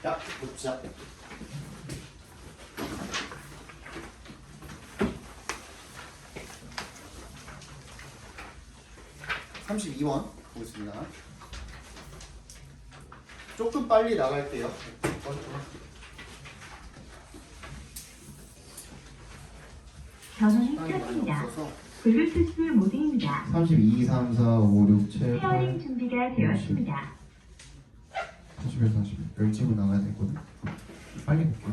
자, 봅시다. (32번) 보겠습니다. 조금 빨리 나갈게요. 전원이 켰습니다. 블루투스 모드입니다. 32, 3, 4, 5, 6, 7, 8 페어링 준비가 되었습니다. 41, 41 여기 치고 나가야 되거든. 빨리 볼게요.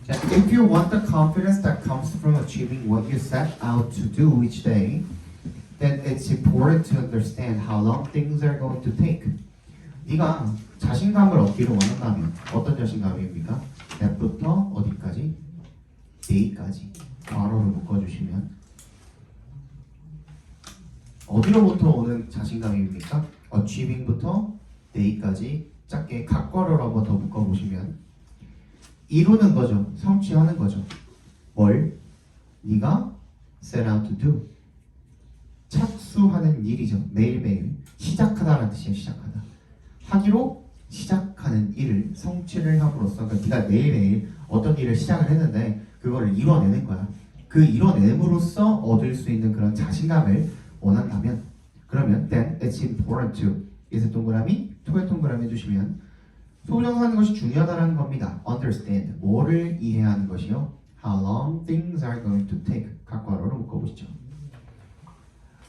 자, if you want the confidence that comes from achieving what you set out to do each day, then it's important to understand how long things are going to take. 네가 자신감을 얻기를 원한다면 어떤 자신감입니까? that부터 어디까지? day까지 괄호로 묶어주시면 어디로부터 오는 자신감입니까? achieving부터 day까지 작게 각괄호로 한번 더 묶어보시면 이루는 거죠. 성취하는 거죠. 뭘? 네가 set out to do 착수하는 일이죠. 매일매일 시작하다라는 뜻이에요. 시작하다. 하기로 시작하는 일을 성취를 함으로써 그러니까 네가 매일매일 어떤 일을 시작을 했는데 그거를 이뤄내는 거야. 그 이뤄냄으로써 얻을 수 있는 그런 자신감을 원한다면 그러면 then it's important to 이제 동그라미 to에 동그라미 해주시면 소부정사하는 것이 중요하다는 겁니다. understand 뭐를 이해하는 것이요. how long things are going to take 각괄호로 묶어보시죠.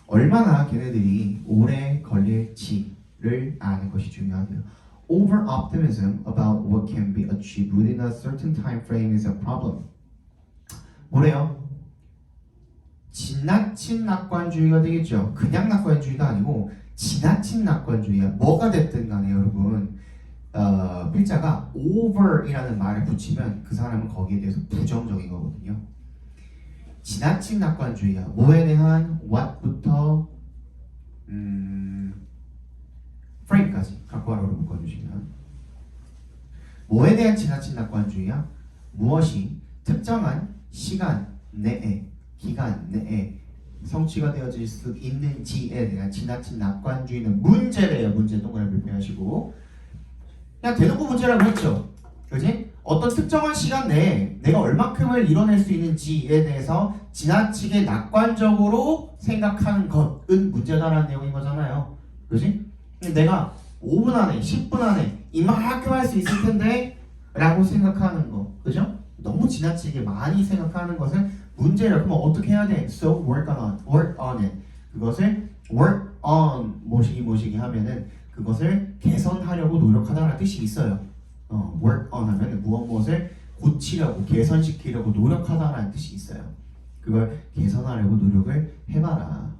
얼마나 걔네들이 오래 걸릴지를 아는 것이 중요하대요. Over optimism about what can be achieved within a certain time frame is a problem. 뭐래요? 지나친 낙관주의가 되겠죠. 그냥 낙관주의가 아니고 지나친 낙관주의야. 뭐가 됐든 간에 여러분 필자가 over이라는 말을 붙이면 그 사람은 거기에 대해서 부정적인 거거든요. 지나친 낙관주의야. 뭐에 대한 what부터 frame까지 각괄호로 묶어주시면 뭐에 대한 지나친 낙관주의야? 무엇이 특정한 시간 내에 기간 내에 성취가 되어질 수 있는지에 대한 지나친 낙관주의는 문제래요. 문제 동그라미 표현하시고 그냥 대놓고 문제라고 했죠. 그지? 어떤 특정한 시간 내에 내가 얼마큼을 이뤄낼 수 있는지에 대해서 지나치게 낙관적으로 생각하는 것은 문제다라는 내용인 거잖아요. 그지? 내가 5분 안에 10분 안에 이만큼 할 수 있을 텐데 라고 생각하는 거 그죠? 너무 지나치게 많이 생각하는 것은 문제라. 그러면 어떻게 해야 돼? So work on it. 그것을 work on 모시기 하면은 그것을 개선하려고 노력하다라는 뜻이 있어요. work on 하면 무엇을 고치려고 개선시키려고 노력하다라는 뜻이 있어요. 그걸 개선하려고 노력을 해봐라.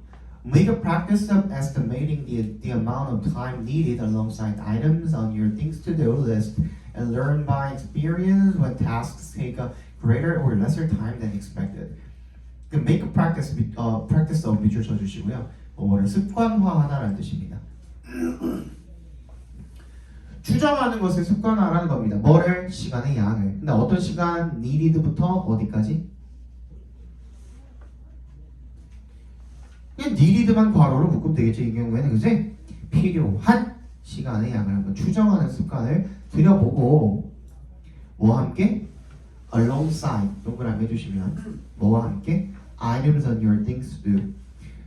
Make a practice of estimating the amount of time needed alongside items on your things to do list and learn by experience when tasks take a greater or lesser time than expected. 그 make a practice of 밑줄 쳐주시고요. 뭐를 습관화하다라는 뜻입니다. 추정하는 것을 습관화라는 겁니다. 뭐를? 시간의 양을. 근데 어떤 시간? needed부터 어디까지? 그냥 needed만 괄호로 묶으면 되겠죠. 이 경우에는 그지? 필요한 시간의 양을 한번 추정하는 습관을 들여보고 뭐와 함께? alongside 동그라미 해주시면 뭐와 함께? items on your things to do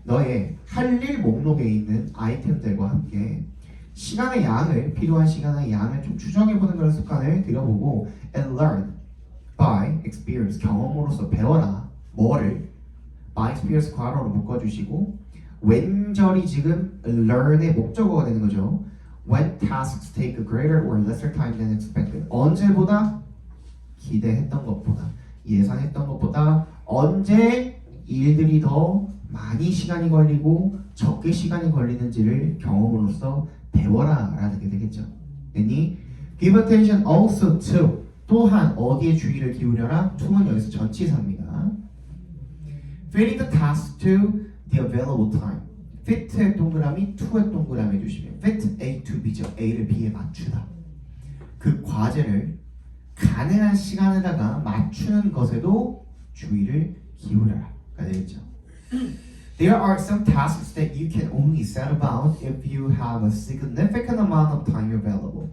너의 할 일 목록에 있는 아이템들과 함께 시간의 양을 필요한 시간의 양을 좀 추정해보는 그런 습관을 들여보고 and learn by experience 경험으로서 배워라. 뭐를? by experience 괄호로 묶어주시고 웬절이 지금 learn의 목적어가 되는 거죠. When tasks take a greater or lesser time than expected 언제보다? 기대했던 것보다 예상했던 것보다 언제 일들이 더 많이 시간이 걸리고 적게 시간이 걸리는지를 경험으로써 배워라 라는 게 되겠죠. 그러니 give attention also to 또한 어디에 주의를 기울여라? to는 여기서 전치사입니다. fitting the task to the available time fit의 동그라미, to의 동그라미 해주시면 fit A to B죠. A를 B에 맞추다. 그 과제를 가능한 시간에다가 맞추는 것에도 주의를 기울여라 가 되겠죠. There are some tasks that you can only set about if you have a significant amount of time available.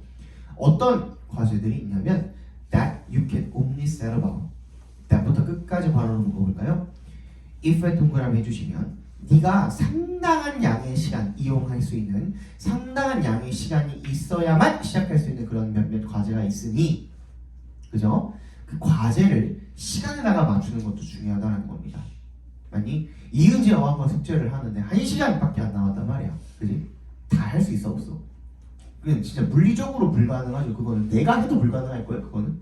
어떤 과제들이 있냐면 that you can only set about. that부터 끝까지 바로 묶어볼까요? if에 동그라미 해주시면 네가 상당한 양의 시간 이용할 수 있는 상당한 양의 시간이 있어야만 시작할 수 있는 그런 몇몇 과제가 있으니 그죠? 그 과제를 시간에다가 맞추는 것도 중요하다는 겁니다. 아니 이은지 어학원 숙제를 하는데 1시간밖에 안 남았단 말이야. 그지? 다 할 수 있어 없어? 그냥 진짜 물리적으로 불가능하죠. 그거는 내가 해도 불가능할 거예요. 그거는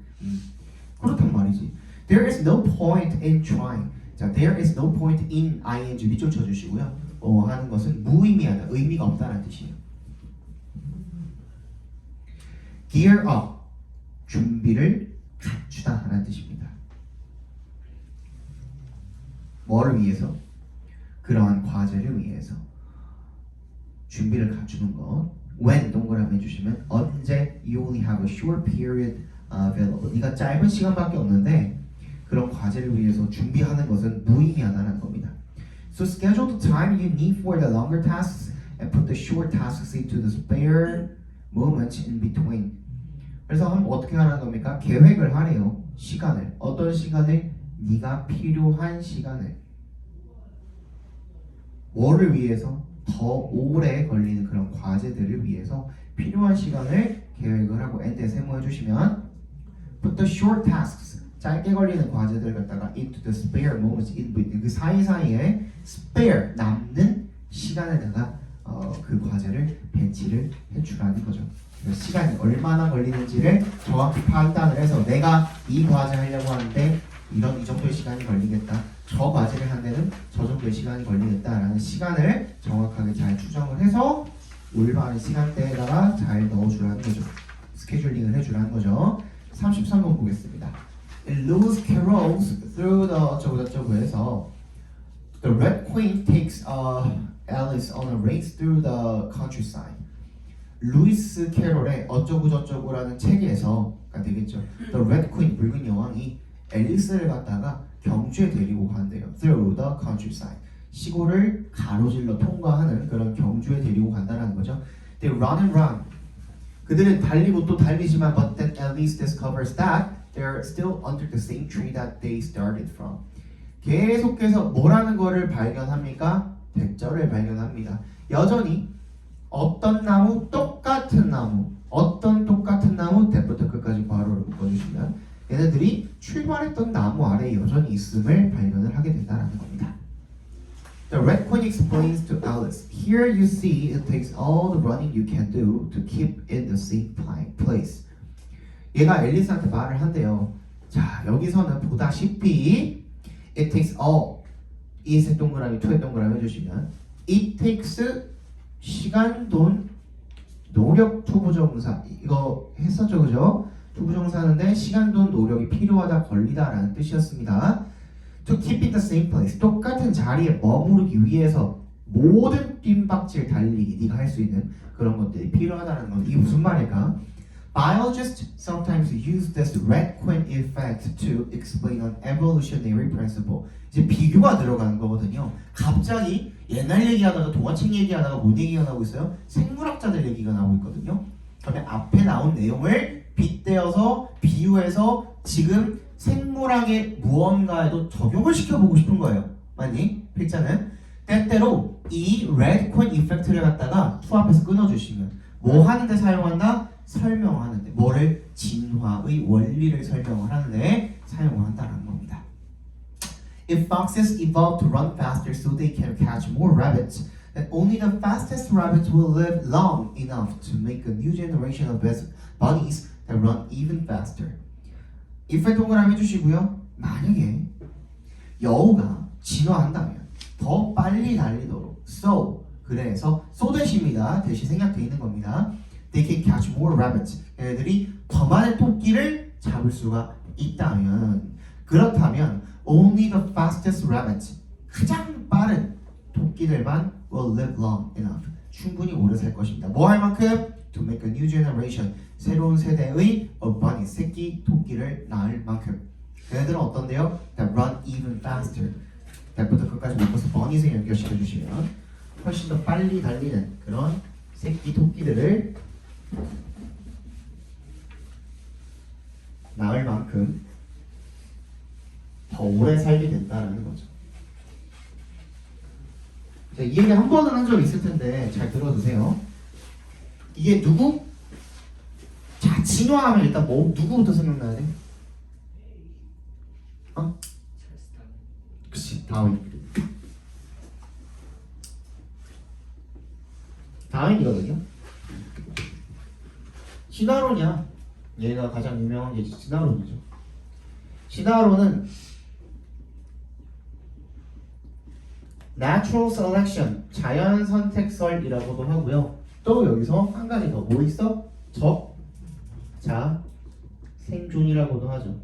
그렇단 말이지. There is no point in trying. 자, there is no point in ing 밑줄 쳐주시고요. 하는 것은 무의미하다, 의미가 없다는 뜻이에요. Gear up, 준비를 갖추다 하는 뜻입니다. 뭐를 위해서? 그러한 과제를 위해서 준비를 갖추는 것. When 동그라미 해주시면 언제 you only have a short period available. 네가 짧은 시간밖에 없는데 그런 과제를 위해서 준비하는 것은 무의미하다는 겁니다. So schedule the time you need for the longer tasks and put the short tasks into the spare moments in between. 그래서 어떻게 하라는 겁니까? 계획을 하래요. 시간을. 어떤 시간을? 네가 필요한 시간을. 뭐를 위해서? 더 오래 걸리는 그런 과제들을 위해서 필요한 시간을 계획을 하고 end에 세모해 주시면 put the short tasks 짧게 걸리는 과제들 갖다가 into the spare moments in between 그 사이사이에 spare 남는 시간에다가 그 과제를 배치를 해주라는 거죠. 시간이 얼마나 걸리는지를 정확히 판단을 해서 내가 이 과제 하려고 하는데 이 정도의 시간이 걸리겠다. 저 과제를 한 데는 저 정도의 시간이 걸리겠다라는 시간을 정확하게 잘 추정을 해서 올바른 시간대에다가 잘 넣어주라는 거죠. 스케줄링을 해주라는 거죠. 33번 보겠습니다. Lewis carols through the 어쩌고 해서 The Red Queen takes Alice on a race through the countryside. 루이스 캐롤의 어쩌고저쩌고라는 책에서가 되겠죠. The Red Queen 붉은 여왕이 앨리스를 갖다가 경주에 데리고 간대요. Through the countryside. 시골을 가로질러 통과하는 그런 경주에 데리고 간다는 거죠. They run and run. 그들은 달리고 또 달리지만 but then Alice discovers that they're still under the same tree that they started from. 계속해서 뭐라는 거를 발견합니까? 대절을 발견합니다. 여전히 어떤 나무? 똑같은 나무. 어떤 똑같은 나무? 대부터 끝까지 괄호를 묶어주시면 얘네들이 출발했던 나무 아래에 여전히 있음을 발견을 하게 된다는 겁니다. The Red Queen explains to Alice, Here you see it takes all the running you can do to keep in the same place. 얘가 앨리스한테 말을 한대요. 자, 여기서는 보다시피 it takes all 이의 동그라미, to의 동그라미 해주시면 it takes 시간, 돈, 노력, 투부정사 이거 했었죠, 그죠? 투부정사인데 시간, 돈, 노력이 필요하다, 걸리다라는 뜻이었습니다. To keep in the same place 똑같은 자리에 머무르기 위해서 모든 뜀박질 달리기 네가 할 수 있는 그런 것들이 필요하다는 건 이게 무슨 말일까? Biologists sometimes use this red queen effect to explain an evolutionary principle. 이제 비교가 들어가는 거거든요. 갑자기 옛날 얘기하다가 동화책 얘기하다가 뭔 얘기가 나오고 있어요? 생물학자들 얘기가 나오고 있거든요. 그러면 앞에 나온 내용을 빗대어서 비유해서 지금 생물학의 무언가에도 적용을 시켜보고 싶은 거예요. 맞니? 필자는 때때로 이 red queen effect를 갖다가 to 앞에서 끊어주시면 뭐 하는데 사용한다? 설명하는데 뭐를? 진화의 원리를 설명을 하는데 사용을 한다는 겁니다. If foxes evolve to run faster so they can catch more rabbits, then only the fastest rabbits will live long enough to make a new generation of bunnies that run even faster. if에 동그라미 해주시고요. 만약에 여우가 진화한다면 더 빨리 달리도록 so 그래서 so 대시입니다. 대시 생략되어 있는 겁니다. They can catch more rabbits. 얘네들이 더 많은 토끼를 잡을 수가 있다면 그렇다면 only the fastest rabbits 가장 빠른 토끼들만 will live long enough. 충분히 오래 살 것입니다. 뭐 할 만큼? To make a new generation. 새로운 세대의 bunny, 새끼 토끼를 낳을 만큼. 걔네들은 어떤데요? That run even faster. 대부터 끝까지 묶어서 번이승 연결시켜 주시면 훨씬 더 빨리 달리는 그런 새끼 토끼들을 낳을 만큼 더 오래 살게 된다라는 거죠. 자, 이 얘기 한 번은 한 적 있을 텐데 잘 들어두세요. 이게 누구? 자, 진화하면 일단 뭐 누구부터 생각나야 돼? 어? 그치, 다윈. 다윈이거든요. 진화론이야. 얘가 가장 유명한 게 진화론이죠. 진화론은 natural selection, 자연 선택설이라고도 하고요. 또 여기서 한 가지 더 뭐 있어? 적자 생존이라고도 하죠.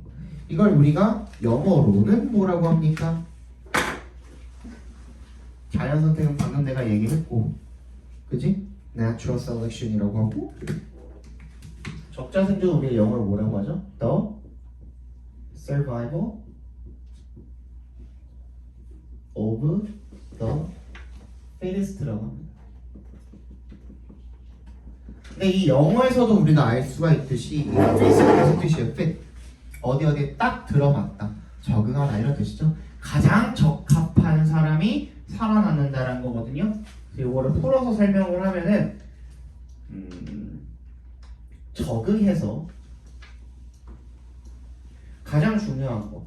이걸 우리가 영어로는 뭐라고 합니까? 자연 선택은 방금 내가 얘기했고, 그지? natural selection이라고 하고, 적자 생존 우리가 영어로 뭐라고 하죠? The survival of the fittest라고 합니다. 근데 이 영어에서도 우리가 알 수가 있듯이 이 fit가 무슨 뜻이에요? fit 어디에 딱 들어맞다, 적응하다 이런 뜻이죠. 가장 적합한 사람이 살아남는다라는 거거든요. 이거를 풀어서 설명을 하면은 적응해서 가장 중요한 거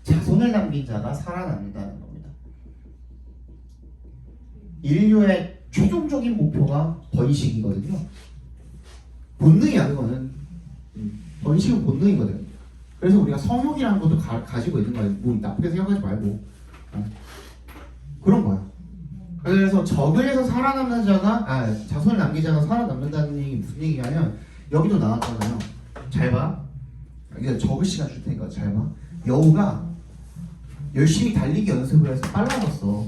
자손을 남긴 자가 살아남는다는 겁니다. 인류의 최종적인 목표가 번식이거든요. 본능이야 그거는. 번식은 본능이거든. 그래서 우리가 성욕이라는 것도 가지고 있는 거야. 뭐 나쁘게 생각하지 말고 그런 거야. 그래서 적응해서 살아남는 자가 자손을 남긴 자가 살아남는다는 얘기 무슨 얘기냐면 여기도 나왔잖아요. 잘 봐. 이제 적을 시간 줄 테니까 잘 봐. 여우가 열심히 달리기 연습을 해서 빨라졌어.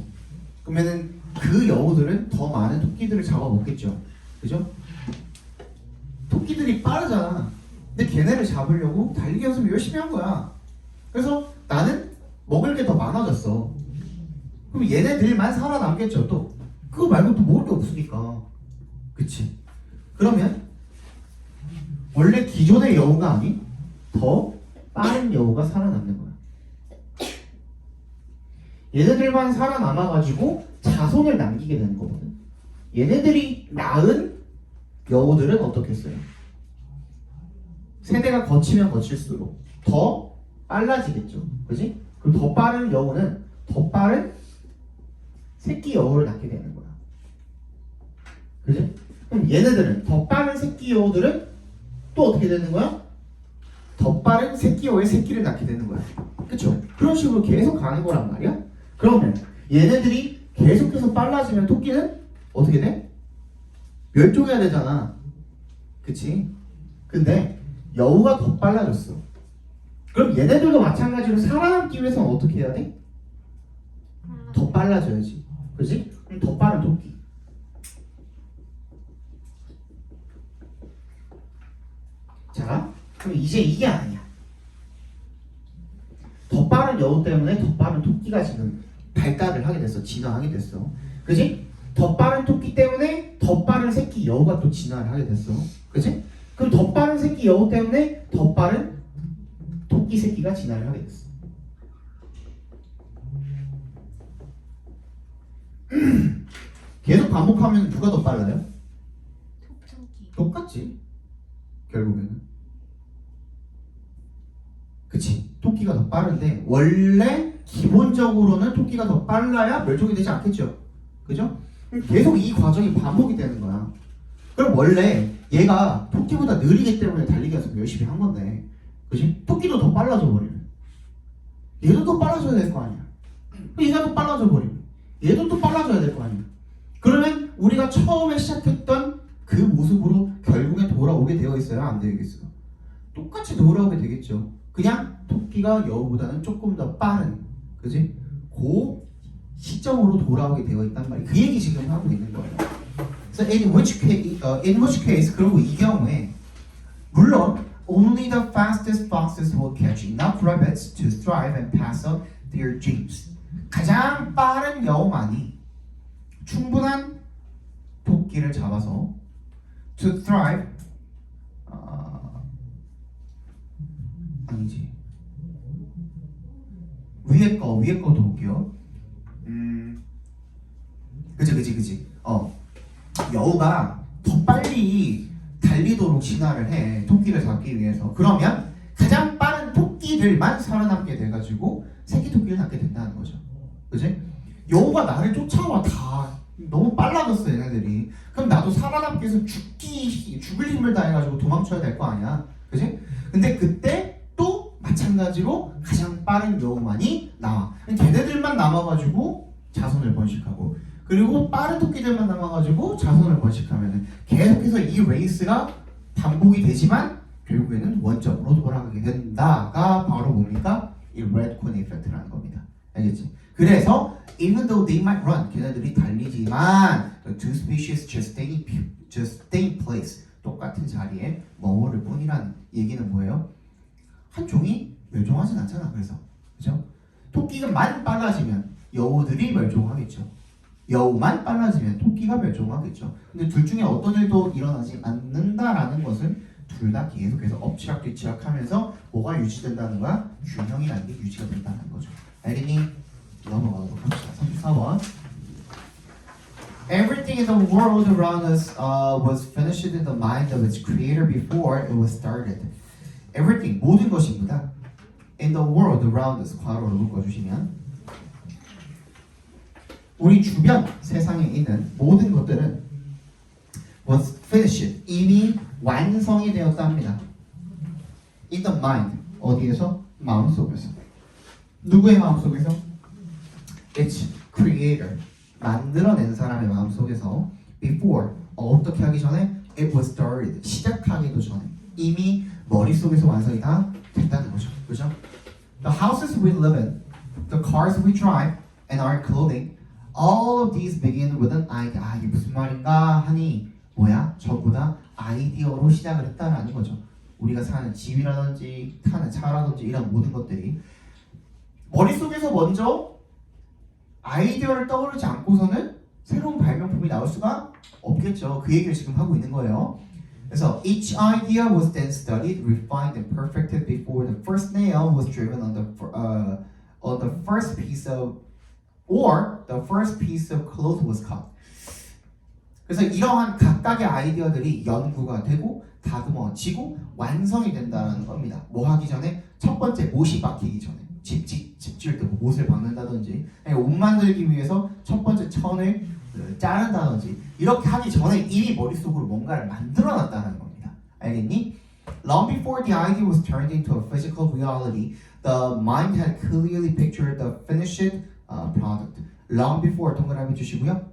그러면은 그 여우들은 더 많은 토끼들을 잡아먹겠죠. 그죠? 토끼들이 빠르잖아. 근데 걔네를 잡으려고 달리기 연습을 열심히 한 거야. 그래서 나는 먹을 게 더 많아졌어. 그럼 얘네들만 살아남겠죠. 또 그거 말고 또 먹을 게 없으니까. 그치? 그러면 원래 기존의 여우가 아닌 더 빠른 여우가 살아남는 거야. 얘네들만 살아남아가지고 자손을 남기게 되는 거거든. 얘네들이 낳은 여우들은 어떻겠어요? 세대가 거치면 거칠수록 더 빨라지겠죠. 그지? 그럼 더 빠른 여우는 더 빠른 새끼 여우를 낳게 되는 거야. 그지? 그럼 얘네들은 더 빠른 새끼 여우들은 또 어떻게 되는 거야? 더 빠른 새끼 여우의 새끼를 낳게 되는 거야. 그쵸? 그런 식으로 계속 가는 거란 말이야. 그러면 얘네들이 계속해서 빨라지면 토끼는 어떻게 돼? 멸종해야 되잖아. 그치? 근데 여우가 더 빨라졌어. 그럼 얘네들도 마찬가지로 살아남기 위해서는 어떻게 해야 돼? 더 빨라져야지. 그치? 그럼 더 빠른 토끼. 자, 그럼 이제 이게 아니야. 더 빠른 여우 때문에 더 빠른 토끼가 지금 발달을 하게 됐어. 진화하게 됐어. 그지? 더 빠른 토끼 때문에 더 빠른 새끼 여우가 또 진화를 하게 됐어. 그지? 그럼 더 빠른 새끼 여우 때문에 더 빠른 토끼 새끼가 진화를 하게 됐어. 계속 반복하면 누가 더 빨라요? 똑같지. 결국에는. 그치? 토끼가 더 빠른데 원래 기본적으로는 토끼가 더 빨라야 멸종이 되지 않겠죠. 그죠? 계속 이 과정이 반복이 되는 거야. 그럼 원래 얘가 토끼보다 느리기 때문에 달리기 연습 열심히 한 건데, 그치? 토끼도 더 빨라져 버리면 얘도 더 빨라져야 될 거 아니야. 얘가 더 빨라져 버리면 얘도 또 빨라져야 될 거 아니야. 그러면 우리가 처음에 시작했던 그 모습으로 결국에 돌아오게 되어 있어요? 안 되겠어요? 똑같이 돌아오게 되겠죠. 그냥 토끼가 여우보다는 조금 더 빠른, 그지? 그 시점으로 돌아오게 되어 있단 말이에요. 그 얘기 지금 하고 있는 거예요. 그래서 in which case, 그리고 이 경우에 물론 only the fastest foxes will catch enough rabbits to thrive and pass on their dreams. 가장 빠른 여우만이 충분한 토끼를 잡아서 to thrive 아니지 위에 거도 볼게요. 그치. 여우가 더 빨리 달리도록 진화를 해 토끼를 잡기 위해서. 그러면 가장 빠른 토끼들만 살아남게 돼가지고 새끼 토끼를 낳게 된다는 거죠. 그치? 여우가 나를 쫓아와 다 너무 빨라졌어 얘네들이. 그럼 나도 살아남기 위해서 죽을 힘을 다해가지고 도망쳐야 될 거 아니야. 그치? 근데 그때 또 마찬가지로 가장 빠른 여우만이 나와. 걔네들만 남아가지고 자손을 번식하고, 그리고 빠른 토끼들만 남아가지고 자손을 번식하면은 계속해서 이 레이스가 반복이 되지만 결국에는 원점으로 돌아가게 된다가 바로 뭡니까? 이 레드 코인 이펙트라는 겁니다. 알겠지? 그래서 even though they might run, 걔네들이 달리지만 the two species just stay in place, 똑같은 자리에 머무를 뿐이란 얘기는 뭐예요? 한 종이 멸종하진 않잖아. 그래서 그죠? 토끼만 빨라지면 여우들이 멸종하겠죠. 여우만 빨라지면 토끼가 멸종하겠죠. 근데 둘 중에 어떤 일도 일어나지 않는다라는 것은 둘 다 계속해서 엎치락뒤치락 하면서 뭐가 유지된다는 거야? 균형이라는 게 유지가 된다는 거죠. 알겠니? 넘어가도록 합시다. 34번. Everything in the world around us was finished in the mind of its creator before it was started. Everything, 모든 것입니다. In the world around us, 괄호로 묶어주시면 우리 주변 세상에 있는 모든 것들은 was finished, 이미 완성이 되었다 합니다. In the mind, 어디에서? 마음속에서. 누구의 마음속에서? Its creator, 만들어낸 사람의 마음속에서 before, 어떻게 하기 전에? It was started, 시작하기도 전에 이미 머릿속에서 완성이 다 됐다는 거죠. 그죠? The houses we live in, the cars we drive, and our clothing, all of these begin with an idea. 이게 무슨 말인가 하니 뭐야? 전부 다 아이디어로 시작을 했다라는 거죠. 우리가 사는 집이라든지 타는 차라든지 이런 모든 것들이 머릿속에서 먼저 아이디어를 떠오르지 않고서는 새로운 발명품이 나올 수가 없겠죠. 그 얘기를 지금 하고 있는 거예요. 그래서 each idea was then studied, refined, and perfected before the first nail was driven on the first piece of cloth was cut. 그래서 이러한 각각의 아이디어들이 연구가 되고 다듬어지고 완성이 된다는 겁니다. 뭐 하기 전에? 첫 번째 못이 박히기 전에. 집 지을 때 못을 박는다든지, 옷 만들기 위해서 첫 번째 천을 자른다든지 이렇게 하기 전에 이미 머릿속으로 뭔가를 만들어놨다는 겁니다. 알겠니? Long before the idea was turned into a physical reality, the mind had clearly pictured the finished product. Long before 동그라미 주시고요.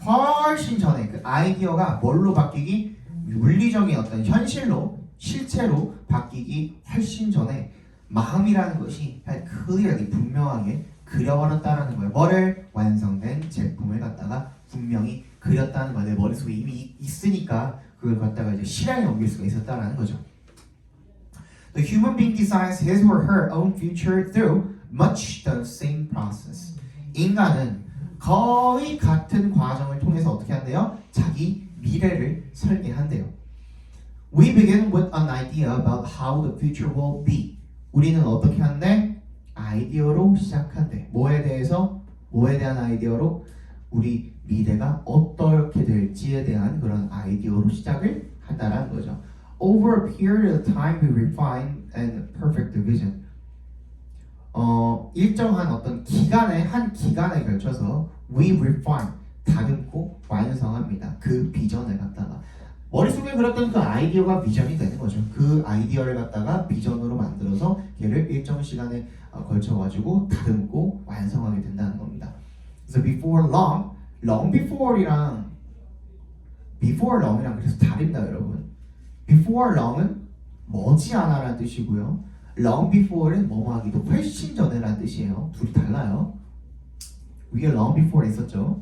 훨씬 전에 그 아이디어가 뭘로 바뀌기? 물리적인 어떤 현실로, 실체로 바뀌기 훨씬 전에 마음이라는 것이 clearly, 분명하게 그려버렸다는 거예요. 뭐를? 완성된 제품을 갖다가 분명히 그렸다는 거예요. 내 머릿속에 이미 있으니까 그걸 갖다가 이제 실행에 옮길 수가 있었다는 거죠. The human being designs his or her own future through much the same process. 인간은 거의 같은 과정을 통해서 어떻게 한대요? 자기 미래를 설계한대요. We begin with an idea about how the future will be. 우리는 어떻게 한대? 아이디어로 시작한대. 뭐에 대해서? 뭐에 대한 아이디어로? 우리 미래가 어떻게 될지에 대한 그런 아이디어로 시작을 한다라는 거죠. Over a period of time we refine and perfect the vision. 일정한 어떤 기간에 한 기간에 걸쳐서 we refine, 다듬고 완성합니다. 그 비전을 갖다가 머릿속에 그렸던 그 아이디어가 비전이 되는 거죠. 그 아이디어를 갖다가 비전으로 만들어서 걔를 일정 시간에 걸쳐가지고 다듬고 완성하게 된다는 겁니다. 그래서 before long, long before이랑 before long이랑 그래서 다릅니다, 여러분. before long은 머지않아라는 뜻이고요. long before는 뭐뭐하기도 훨씬 전에라는 뜻이에요. 둘이 달라요. 위에 long before 있었죠.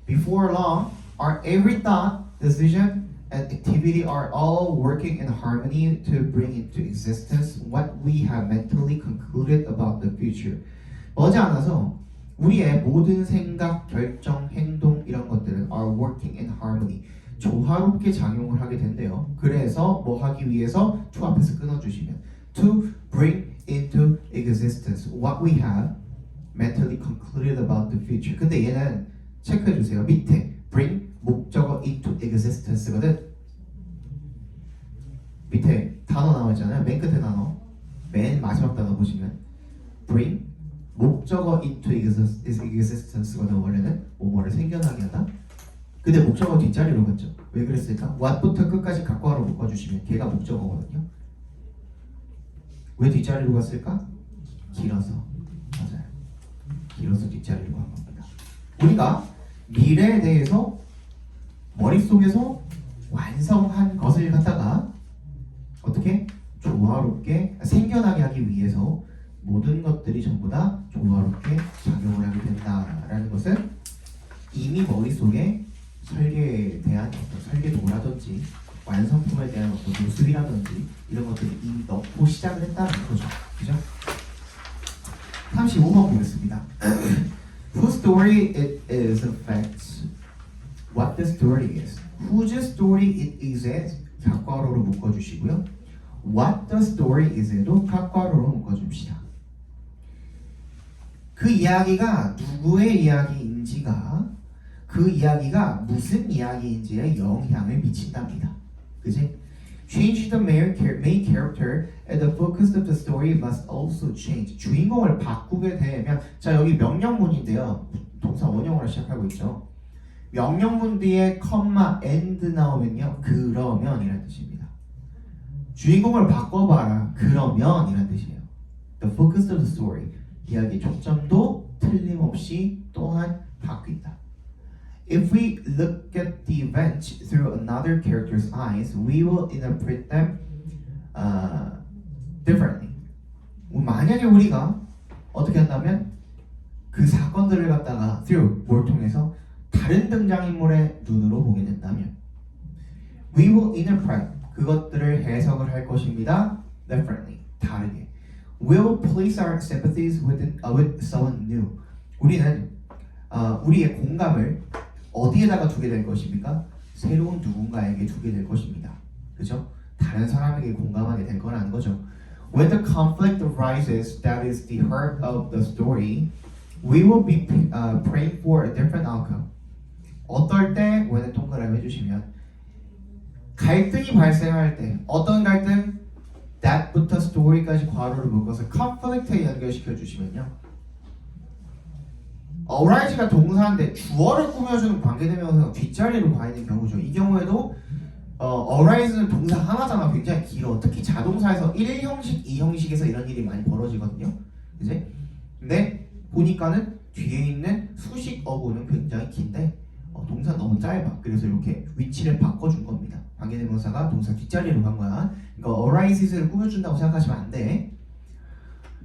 before long Our every thought, decision, and activity are all working in harmony to bring into existence what we have mentally concluded about the future. 머지않아서 우리의 모든 생각, 결정, 행동 이런 것들은 are working in harmony. 조화롭게 작용을 하게 된대요. 그래서 뭐 하기 위해서 to 앞에서 끊어주시면 to bring into existence what we have mentally concluded about the future. 근데 얘는 체크해주세요. 밑에 bring 목적어 into existence거든. 밑에 단어 나와있잖아요. 맨 끝에 단어, 맨 마지막 단어 보시면 bring 목적어 into existence거든. 원래는 뭐뭐를 생겨나게 하다. 근데 목적어 뒷자리로 갔죠. 왜 그랬을까? what부터 끝까지 갖고하러 묶어주시면 걔가 목적어거든요. 왜 뒷자리로 갔을까? 길어서. 맞아요. 길어서 뒷자리로 간 겁니다. 우리가 미래에 대해서 머릿속에서 완성한 것을 갖다가 어떻게 조화롭게 생겨나게 하기 위해서 모든 것들이 전부 다 조화롭게 작용을 하게 된다라는 것은 이미 머릿속에 설계에 대한 어떤 설계도라든지 완성품에 대한 어떤 모습이라든지 이런 것들을 이미 넣고 시작을 했다는 거죠. 그죠? 35번 보겠습니다. Whose story it is affects what the story is. Whose story it is 객과로로 묶어주시고요. What the story is에도 객과로로 묶어줍시다. 그 이야기가 누구의 이야기인지가 그 이야기가 무슨 이야기인지에 영향을 미친답니다. 그지? Change the main character and the focus of the story must also change. 주인공을 바꾸게 되면 자 여기 명령문인데요. 동사 원형으로 시작하고 있죠. 명령문 뒤에 컴마 and 나오면요. 그러면 이란 뜻입니다. 주인공을 바꿔봐라. 그러면 이란 뜻이에요. The focus of the story. 이야기 초점도 틀림없이 또한 바뀐다. If we look at the events through another character's eyes, we will interpret them differently. 만약에 우리가 어떻게 한다면 그 사건들을 갖다가 through 뭘 통해서 다른 등장인물의 눈으로 보게 된다면 we will interpret 그것들을 해석을 할 것입니다. differently 다르게. We'll place our sympathies with someone new. 우리는 우리의 공감을 어디에다가 두게 될 것입니까? 새로운 누군가에게 두게 될 것입니다. 그죠? 다른 사람에게 공감하게 될 거라는 거죠. When the conflict arises, that is the heart of the story, we will be praying for a different outcome. 어떨 때, when은 동그라미 해주시면 갈등이 발생할 때, 어떤 갈등? that부터 story까지 괄호를 묶어서 conflict에 연결시켜 주시면요. arise가 동사인데 주어를 꾸며주는 관계대명사가 뒷자리로 가 있는 경우죠. 이 경우에도 arise는 동사 하나잖아. 굉장히 길어. 특히 자동사에서 1형식, 2형식에서 이런 일이 많이 벌어지거든요. 이제 근데 보니까는 뒤에 있는 수식 어구는 굉장히 긴데 동사 너무 짧아. 그래서 이렇게 위치를 바꿔준 겁니다. 관계대명사가 동사 뒷자리로 간 거야. 그러니까 arise를 꾸며준다고 생각하시면 안 돼.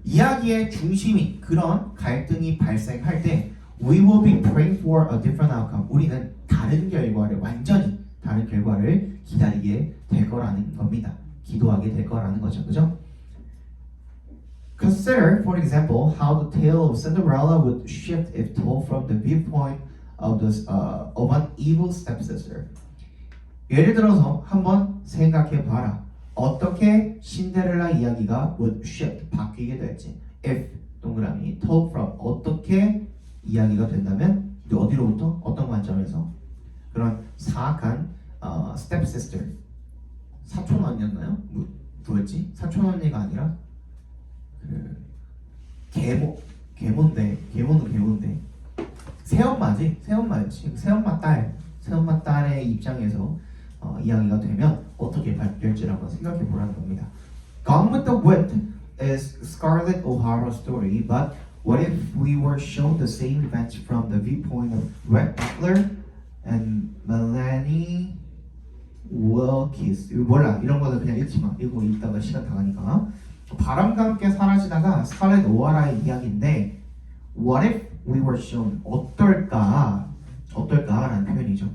이야기의 중심이 그런 갈등이 발생할 때 we will be praying for a different outcome. 우리는 다른 결과를 완전히 다른 결과를 기다리게 될 거라는 겁니다. 기도하게 될 거라는 거죠. 그죠? Consider, for example, how the tale of Cinderella would shift if told from the viewpoint of an evil stepsister. 예를 들어서 한번 생각해 봐라. 어떻게 신데렐라 이야기가 would shift 바뀌게 될지. If 동그라미 told from 어떻게 이야기가 된다면 어디로부터 어떤 관점에서 그런 사악한 stepsister 사촌 언니였나요? 누구였지? 사촌 언니가 아니라 그 계모는 새엄마지 새엄마였지 새엄마 딸의 입장에서 이야기가 되면 어떻게 발표될지라고 생각해 보라는 겁니다. Gone with the Wind is Scarlett O'Hara's story, but what if we were shown the same events from the viewpoint of Rhett Butler and Melanie Wilkes? 몰라 이런 거는 그냥 읽지 마. 읽고 읽다가 시간 다 가니까. 바람과 함께 사라지다가 스칼렛 오하라의 이야기인데 What if we were shown 어떨까라는 표현이죠.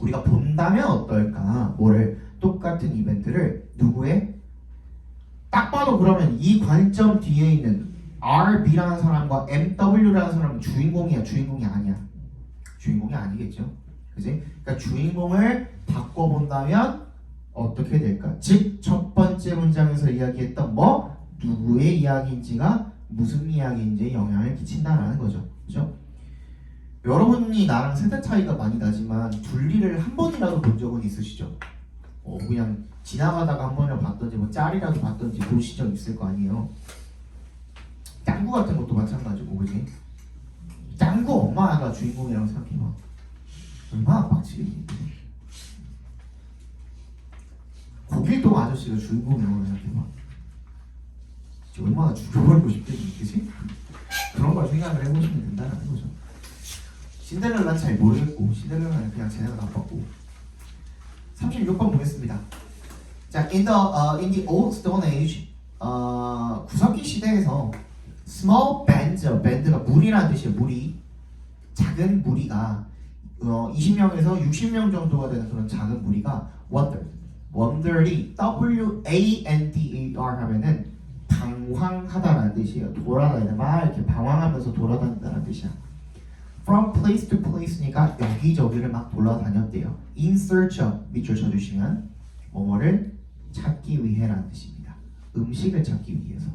우리가 본다면 어떨까? 뭐를 똑같은 이벤트를 누구의 딱 봐도 그러면 이 관점 뒤에 있는 RB라는 사람과 MW라는 사람은 주인공이야, 주인공이 아니야? 주인공이 아니겠죠. 그지? 그러니까 주인공을 바꿔본다면 어떻게 될까? 즉 첫 번째 문장에서 이야기했던 뭐 누구의 이야기인지가 무슨 이야기인지에 영향을 끼친다라는 거죠. 그죠? 여러분이 나랑 세대 차이가 많이 나지만 둘리를 한 번이라도 본 적은 있으시죠? 그냥 지나가다가 한 번이라도 봤던지 뭐 짤이라도 봤던지 보신 적 있을 거 아니에요. 짱구 같은 것도 마찬가지고, 그지? 짱구 엄마가 주인공이라고 생각해봐. 얼마나 빡치겠니? 고길동 아저씨가 주인공이라고 생각해봐. 얼마나 죽여버리고 싶겠니, 그지? 그런 걸 생각을 해보시면 된다는 거죠. 신데렐라는 잘 모르겠고, 신데렐라는 그냥 쟤네가 나빴고. 36번 보겠습니다. 자, in the old stone age, 구석기 시대에서 small band가 무리라는 뜻이에요. 무리, 작은 무리가 20명에서 60명 정도가 되는 그런 작은 무리가 wander이 W-A-N-D-E-R 하면은 방황하다라는 뜻이에요. 돌아다니다 막 이렇게 방황하면서 돌아다닌다는 뜻이야. From place to place니까 여기저기를 막 돌아다녔대요. In search of 밑줄 쳐주시면 뭐뭐를 찾기 위해라는 뜻입니다. 음식을 찾기 위해서.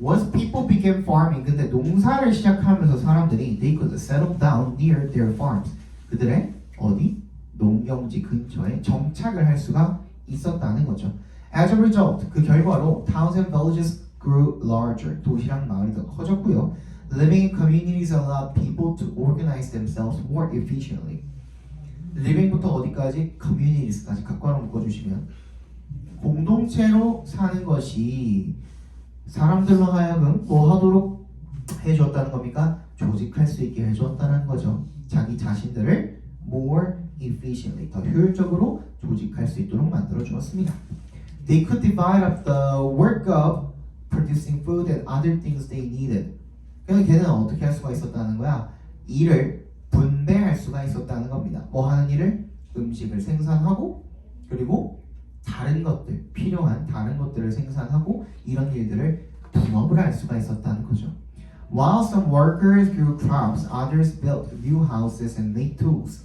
Once people began farming, 근데 농사를 시작하면서 사람들이 they could settle down near their farms. 그들의 어디? 농경지 근처에 정착을 할 수가 있었다는 거죠. As a result, 그 결과로 towns and villages grew larger. 도시랑 마을이 더 커졌고요. Living in communities allowed people to organize themselves more efficiently. living부터 어디까지? communities까지 각과로 묶어주시면 공동체로 사는 것이 사람들로 하여금 뭐 하도록 해주었다는 겁니까? 조직할 수 있게 해주었다는 거죠. 자기 자신들을 more efficiently, 더 효율적으로 조직할 수 있도록 만들어 주었습니다. They could divide up the work of producing food and other things they needed. 그래서 걔는 어떻게 할 수가 있었다는 거야? 일을 분배할 수가 있었다는 겁니다. 뭐 하는 일을? 음식을 생산하고 그리고 다른 것들, 필요한 다른 것들을 생산하고 이런 일들을 분업을 할 수가 있었다는 거죠. While some workers grew crops, others built new houses and made tools.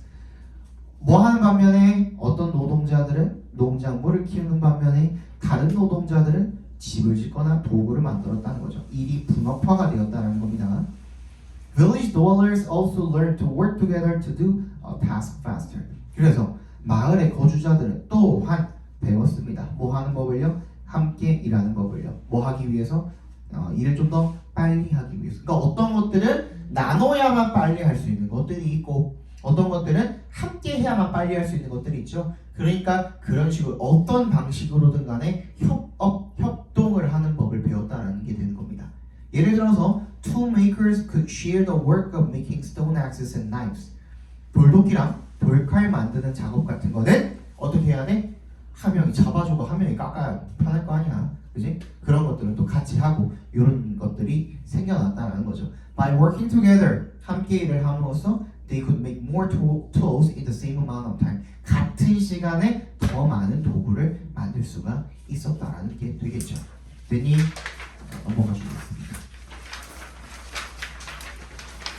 뭐 하는 반면에 어떤 노동자들은 농작물을 키우는 반면에 다른 노동자들은 집을 짓거나 도구를 만들었다는 거죠. 일이 분업화가 되었다는 겁니다. Village dwellers also learned to work together to do a task faster. 그래서 마을의 거주자들은 또한 배웠습니다. 뭐 하는 법을요? 함께 일하는 법을요. 뭐 하기 위해서? 일을 좀 더 빨리 하기 위해서. 그러니까 어떤 것들은 나눠야만 빨리 할 수 있는 것들이 있고 어떤 것들은 함께 해야만 빨리 할 수 있는 것들이 있죠. 그러니까 그런 식으로 어떤 방식으로든 간에 협동을 하는 법을 배웠다는 게 되는 겁니다. 예를 들어서 tool makers could share the work of making stone axes and knives. 돌도끼랑 돌칼 만드는 작업 같은 거는 어떻게 해야 돼? 한 명이 잡아주고 한 명이 깎아야 편할 거 아니야. 그지? 그런 것들은 또 같이 하고 이런 것들이 생겨났다는 거죠. By working together, 함께 일을 함으로써 they could make more tools in the same amount of time. 같은 시간에 더 많은 도구를 만들 수가 있었다라는 게 되겠죠. 됐니? 넘어가 주겠습니다.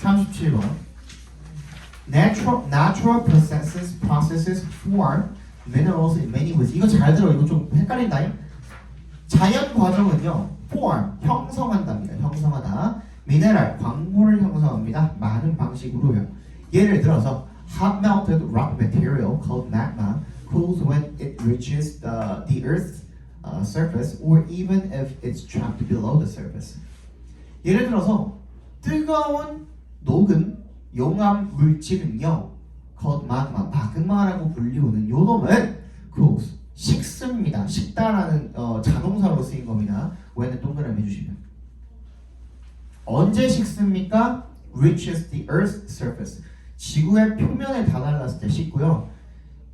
37번. Natural processes form minerals in many ways. 이거 잘 들어. 이거 좀 헷갈린다잉. 자연 과정은요, form, 형성한답니다. 형성하다. 미네랄, 광물을 형성합니다. 많은 방식으로요. 예를 들어서 hot melted rock material called magma cools when it reaches the earth's surface or even if it's trapped below the surface. 예를 들어서 뜨거운 녹음 용암 물질은요, called magma, 마그마라고 불리우는 요 놈은 cools, 식습니다. 식다라는 자동사로 쓰인 겁니다. 왜는 동그라미 해주시면 언제 식습니까? reaches the earth's surface. 지구의 표면에 다다랐을 때 식고요.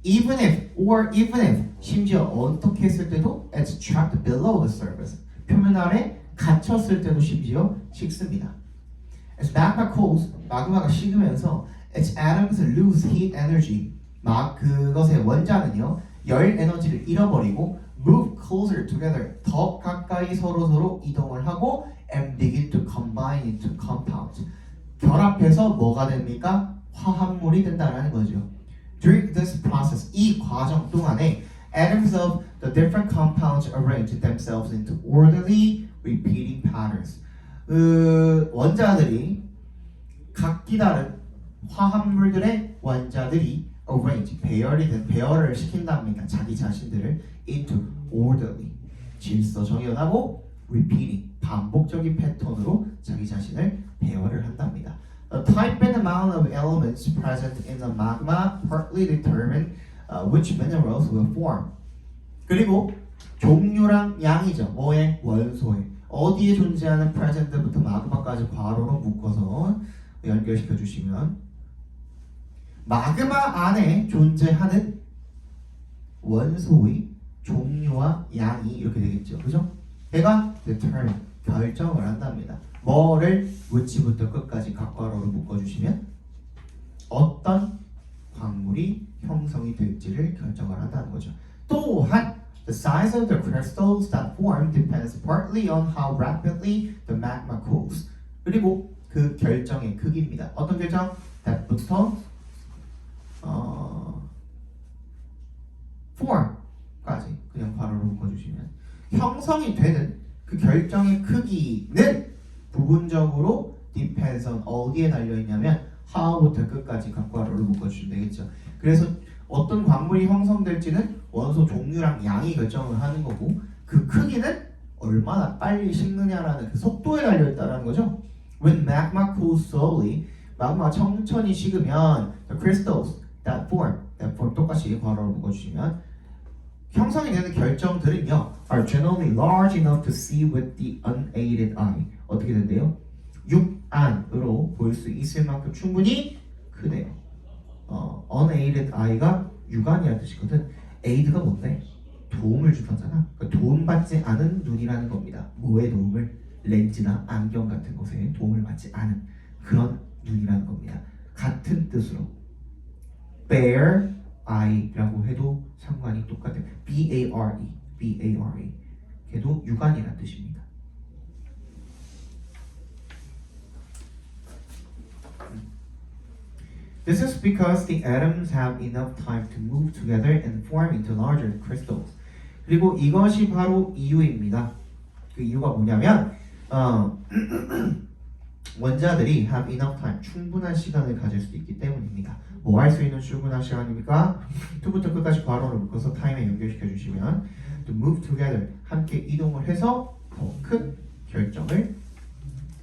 even if 심지어 어떻게 했을 때도 it's trapped below the surface. 표면 아래 갇혔을 때도 심지어 식습니다. As magma cools, 마그마가 식으면서 its atoms lose heat energy. 막 그것의 원자는요 열 에너지를 잃어버리고 move closer together 더 가까이 서로 이동을 하고 and begin to combine into compounds. 결합해서 뭐가 됩니까? 화합물이 된다는 거죠. During this process, 이 과정 동안에 atoms of the different compounds arrange themselves into orderly repeating patterns. 원자들이 각기 다른 화합물들의 원자들이 arrange, 배열을 시킨답니다. 자기 자신들을 into orderly, 질서 정연하고 repeating, 반복적인 패턴으로 자기 자신을 배열을 한답니다. The type and amount of elements present in the magma partly determine which minerals will form. 그리고 종류랑 양이죠. 뭐의? 원소의. 어디에 존재하는 present부터 마그마까지 괄호로 묶어서 연결시켜 주시면 마그마 안에 존재하는 원소의 종류와 양이 이렇게 되겠죠. 그죠? 얘가 determine, 결정을 한답니다. 뭐를 which부터 끝까지 각괄호로 묶어주시면 어떤 광물이 형성이 될지를 결정을 한다는 거죠. 또한 the size of the crystals that form depends partly on how rapidly the magma cools. 그리고 그 결정의 크기입니다. 어떤 결정? that부터 form까지 그냥 괄호로 묶어주시면 형성이 되는 그 결정의 크기는 부분적으로 depends on 어디에 달려있냐면 how부터 끝까지 각괄호를 묶어주시면 되겠죠. 그래서 어떤 광물이 형성될지는 원소 종류랑 양이 결정을 하는 거고 그 크기는 얼마나 빨리 식느냐라는 그 속도에 달려있다는 거죠. When magma cools slowly, 마그마가 천천히 식으면 the crystals that form 똑같이 괄호를 묶어주시면 형성이 되는 결정들은요 are generally large enough to see with the unaided eye. 어떻게 된대요? 육안으로 볼 수 있을 만큼 충분히 크대요. unaided eye가 육안이라는 뜻이거든. aid가 뭔데? 도움을 주던잖아. 그러니까 도움받지 않은 눈이라는 겁니다. 뭐의 도움을? 렌즈나 안경 같은 것에 도움을 받지 않은 그런 눈이라는 겁니다. 같은 뜻으로 bare eye라고 해도 상관이 똑같아요. B-A-R-E 걔도 육안이라는 뜻입니다. This is because the atoms have enough time to move together and form into larger crystals. 그리고 이것이 바로 이유입니다. 그 이유가 뭐냐면 원자들이 have enough time, 충분한 시간을 가질 수 있기 때문입니다. 뭐 할 수 있는 충분한 시간입니까? to부터 끝까지 괄호를 묶어서 time에 연결시켜 주시면 to move together, 함께 이동을 해서 더 큰 결정을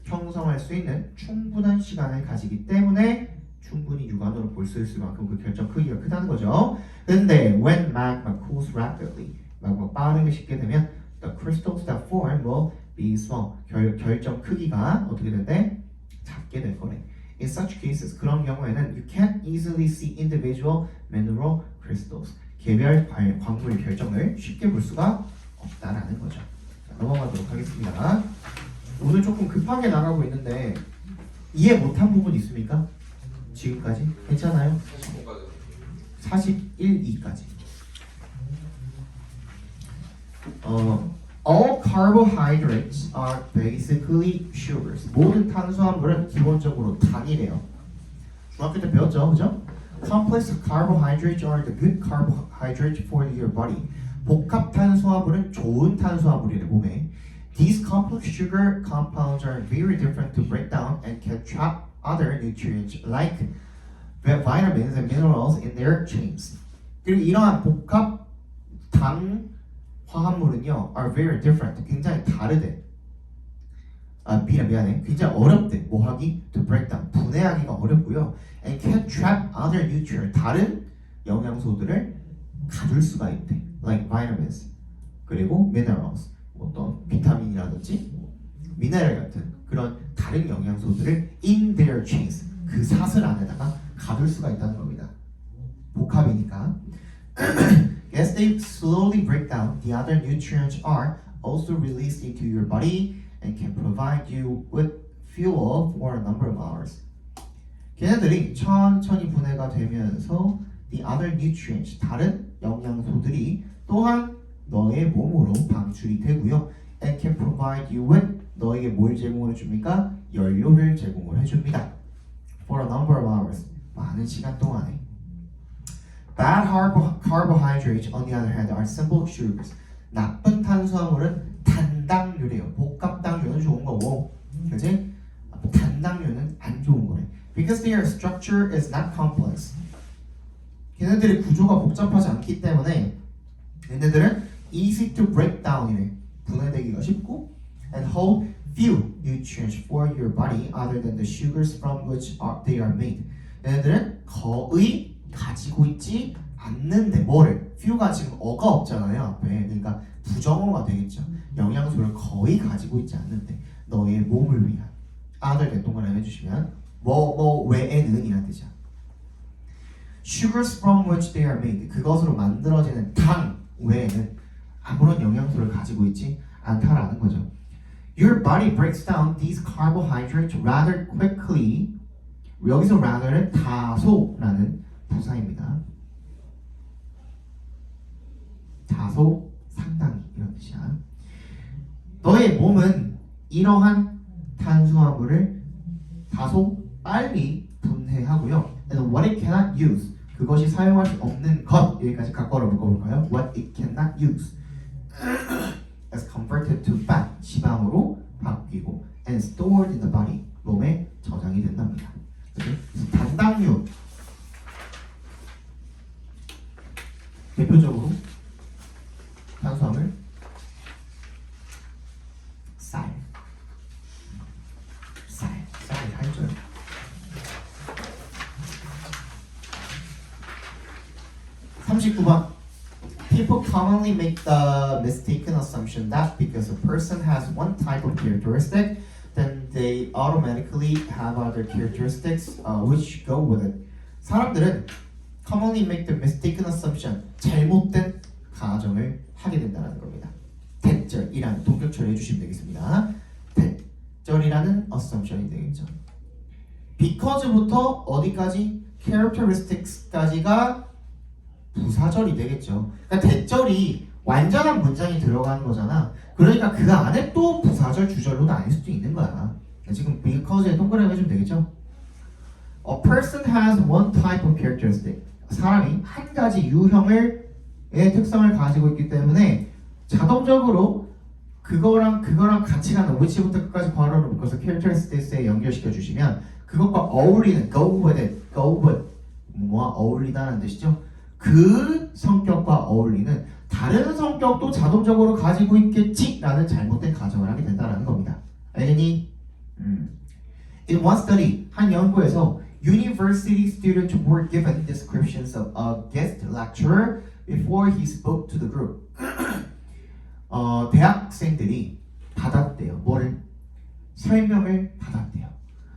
형성할 수 있는 충분한 시간을 가지기 때문에 충분히 육안으로 볼 수 있을 만큼 그 결정 크기가 크다는 거죠. 근데 when magma cools rapidly, 마그마 빠르게 식게 되면 the crystals that form will be small. 결정 크기가 어떻게 된대? 작게 될 거래. In such cases, 그런 경우에는 you can't easily see individual mineral crystals. 개별 광물 결정을 쉽게 볼 수가 없다라는 거죠. 자, 넘어가도록 하겠습니다. 오늘 조금 급하게 나가고 있는데 이해 못한 부분 있습니까? 지금까지? 괜찮아요? 41, 2까지. All carbohydrates are basically sugars. 모든 탄수화물은 기본적으로 당이래요. 중학교 때 배웠죠, 그죠? Complex carbohydrates are the good carbohydrates for your body. 복합 탄수화물은 좋은 탄수화물이래 몸에. These complex sugar compounds are very different to break down and can trap other nutrients like vitamins and minerals in their chains. 그리고 이러한 복합 당 화합물은요 are very different. 굉장히 다르대. 미안해. 굉장히 어렵대. 뭐 하기? To break down. 분해하기가 어렵고요. And can trap other nutrients. 다른 영양소들을 가둘 수가 있대. Like vitamins. 그리고 minerals. 어떤 비타민이라든지 미네랄 같은 그런 다른 영양소들을 in their chains. 그 사슬 안에다가 가둘 수가 있다는 겁니다. 복합이니까. As they slowly break down, the other nutrients are also released into your body and can provide you with fuel for a number of hours. 걔네들이 천천히 분해가 되면서 the other nutrients, 다른 영양소들이 또한 너의 몸으로 방출이 되고요. and can provide you with, 너에게 뭘 제공을 해줍니까? 연료를 제공을 해줍니다. for a number of hours, 많은 시간 동안에. Bad carbohydrates, on the other hand, are simple sugars. 나쁜 탄수화물은 단당류래요. 복합당류는 좋은 거고, 그지? 단당류는 안 좋은 거래. Because their structure is not complex. 걔네들의 구조가 복잡하지 않기 때문에 얘네들은 easy to break down이래. 분해되기가 쉽고 and hold few nutrients for your body other than the sugars from which they are made. 얘네들은 거의 가지고 있지 않는데 뭐를? few가 지금 어가 없잖아요 앞에. 그러니까 부정어가 되겠죠. 영양소를 거의 가지고 있지 않는데 너의 몸을 위한 other than 동그라미 해주시면 뭐 외에는 이란 뜻이야. Sugars from which they are made. 그것으로 만들어지는 당 외에는 아무런 영양소를 가지고 있지 않다라는 거죠. Your body breaks down these carbohydrates rather quickly. 여기서 rather는 다소라는 부사입니다. 다소, 상당히 이런 뜻이야. 너의 몸은 이러한 탄수화물을 다소 빨리 분해하고요. And what it cannot use, 그것이 사용할 수 없는 것, 여기까지 각과로 묶어볼까요? What it cannot use is converted to fat, 지방으로 바뀌고 and stored in the body, 몸에 저장이 된답니다. 단당류 대표적으로 탄수화물 쌀이 살쪄요. (39번) People commonly make the mistaken assumption that because a person has one type of characteristic, then they automatically have other characteristics which go with it. 사람들은 commonly make the mistaken assumption, 잘못된 가정을 하게 된다는 겁니다. 대절이라는 동격 처리해 주시면 되겠습니다. 대절이라는 assumption이 되겠죠. because부터 어디까지? characteristics까지가 부사절이 되겠죠. 그러니까 대절이 완전한 문장이 들어가는 거잖아. 그러니까 그 안에 또 부사절, 주절로 나뉠 수도 있는 거야. 지금 because에 동그라미 해주면 되겠죠. A person has one type of characteristic. 사람이 한 가지 유형의 특성을 가지고 있기 때문에 자동적으로 그거랑 같이 가는 which부터 끝까지 괄호를 묶어서 characteristics에 연결시켜 주시면 그것과 어울리는 go with it, go with 뭐와 어울리다는 뜻이죠. 그 성격과 어울리는 다른 성격도 자동적으로 가지고 있겠지라는 잘못된 가정을 하게 된다는 겁니다. 알겠니? In one study, 한 연구에서 university students were given descriptions of a guest lecturer before he spoke to the group. 대학생들이 받았대요. 뭐를? 설명을 받았대요.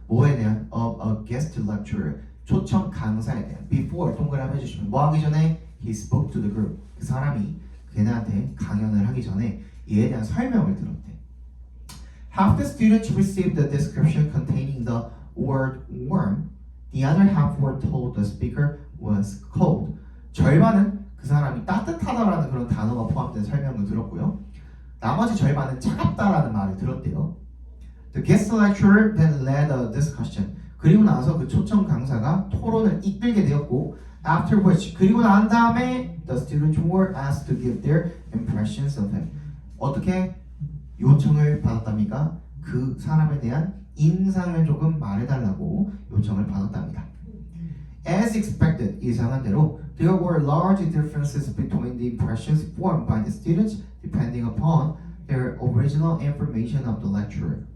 뭐에 대한? Of a guest lecturer. 초청 강사에 대한. Before 동그라미 해주시면 뭐 하기 전에? He spoke to the group. 그 사람이 걔네한테 강연을 하기 전에 이에 대한 설명을 들었대. Half the students received the description containing the word warm. The other half were told the speaker was cold. 절반은 그 사람이 따뜻하다라는 그런 단어가 포함된 설명을 들었고요. 나머지 절반은 차갑다라는 말을 들었대요. The guest lecturer then led a discussion. 그리고 나서 그 초청 강사가 토론을 이끌게 되었고, after which 그리고 난 다음에 the students were asked to give their impressions of him. 어떻게 요청을 받았답니까? 그 사람에 대한 인상을 조금 말해달라고 요청을 받았답니다. As expected, 예상한 대로 there were large differences between the impressions formed by the students depending upon their original information of the lecturer.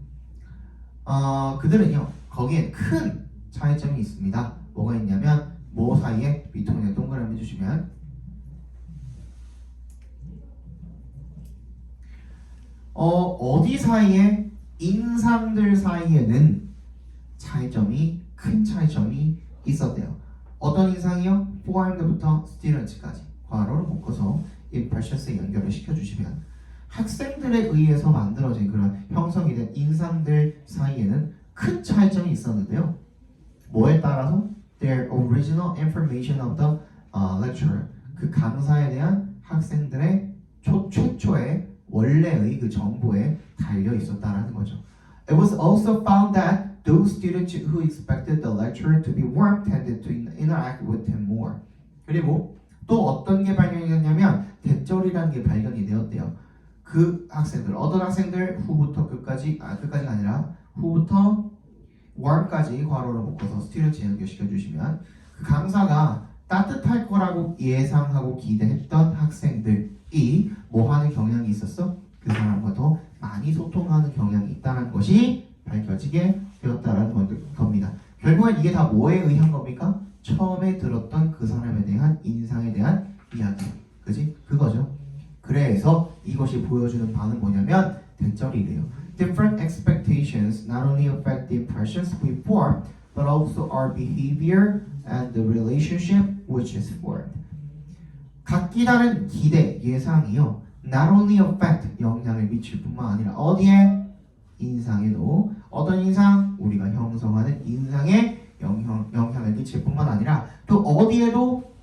그들은요, 거기에 큰 차이점이 있습니다. 뭐가 있냐면 뭐 사이에? between에 동그라미 해주시면 어디 사이에? 인상들 사이에는 큰 차이점이 있었대요. 어떤 인상이요? formed부터 students까지 괄호를 묶어서 impressions에 연결을 시켜주시면 학생들에 의해서 만들어진 그런 형성이 된 인상들 사이에는 큰 차이점이 있었는데요. 뭐에 따라서 their original information of the lecturer 그 강사에 대한 학생들의 최초의 원래의 그 정보에 달려 있었다라는 거죠. It was also found that those students who expected the lecturer to be warm tended to interact with him more. 그리고 또 어떤 게 발견이 됐냐면 대절이라는 게 발견이 되었대요. 그 학생들, 어떤 학생들 후부터 끝까지가 아니라 후부터 warm까지 괄호를 묶어서 student 연결시켜 주시면 그 강사가 따뜻할 거라고 예상하고 기대했던 학생들이 뭐 하는 경향이 있었어? 그 사람과 더 많이 소통하는 경향이 있다는 것이 밝혀지게 되었다는 겁니다. 결국엔 이게 다 뭐에 의한 겁니까? 처음에 들었던 그 사람에 대한 인상에 대한 이야기, 그지? 그거죠. 그래서 이것이 보여주는 바는 뭐냐면 대절이래요. Different expectations not only affect the impressions we form, but also our behavior and the relationship which is formed. 각기 다른 기대, 예상이요. Not only affect, 영향을 미칠 뿐만 아니라 어디에? 인상에도. 어떤 인상? 우리가 형성하는 인상에 영향을 미칠 뿐만 아니라 또 어디에도?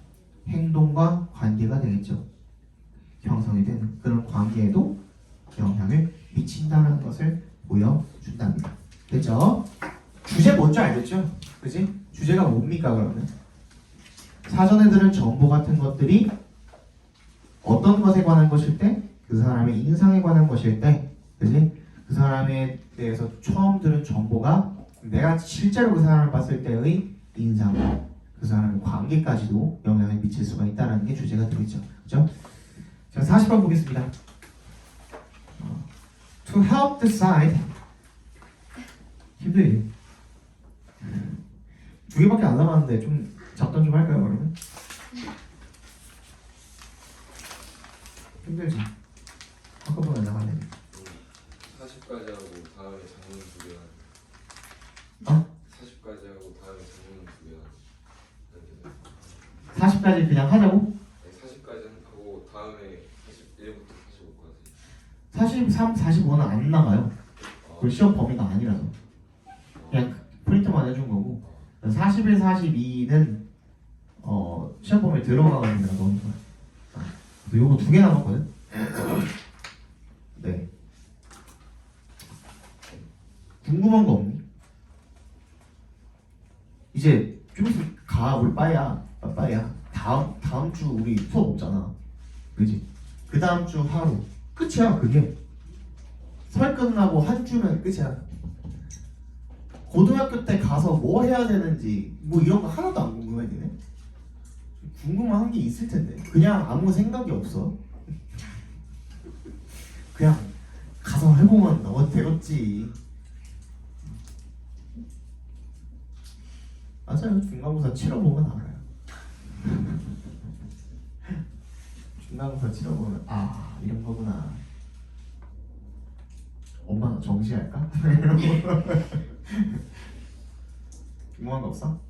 행동과 관계가 되겠죠. 형성이 되는 그런 관계에도 영향을 미친다는 것을 보여준답니다. 됐죠? 주제 뭔지 알겠죠? 그지? 주제가 뭡니까 그러면? 사전에 들은 정보 같은 것들이 어떤 것에 관한 것일 때? 그 사람의 인상에 관한 것일 때, 그지? 그 사람에 대해서 처음 들은 정보가 내가 실제로 그 사람을 봤을 때의 인상, 그 사람의 관계까지도 영향을 미칠 수가 있다는 게 주제가 되겠죠. 그죠? 자, 40번 보겠습니다. To help decide 힘들지? 두 개밖에 안 남았는데 좀 잡담 좀 할까요 그러면? 힘들지? 한꺼번에 나가네. 40까지 하고 다음에 장문 2개 어? 40까지 하고 다음에 장문 2개 40까지 그냥 하자고? 40까지 하고 다음에 41부터 45까지 43, 45는 안 나가요. 그 시험 범위가 아니라서 그냥 프린트만 해준 거고 41, 42는 시험 범위에 들어가거든요. 너무 요거 2개 남았거든? 네. 궁금한 거 없니? 이제 좀 있으면 가 우리 빠이야 다음 주 우리 수업 없잖아 그지? 그 다음 주 하루 끝이야 그게 설 끝나고 한 주면 끝이야 고등학교 때 가서 뭐 해야 되는지 뭐 이런 거 하나도 안 궁금해 니네? 궁금한 게 있을 텐데 그냥 아무 생각이 없어 그냥 가서 해보면 너 되겠지 맞아요 중간고사 치러보면 알아요 중간고사 치러보면 아 이런 거구나 엄마 정시할까? 궁금한 거 없어?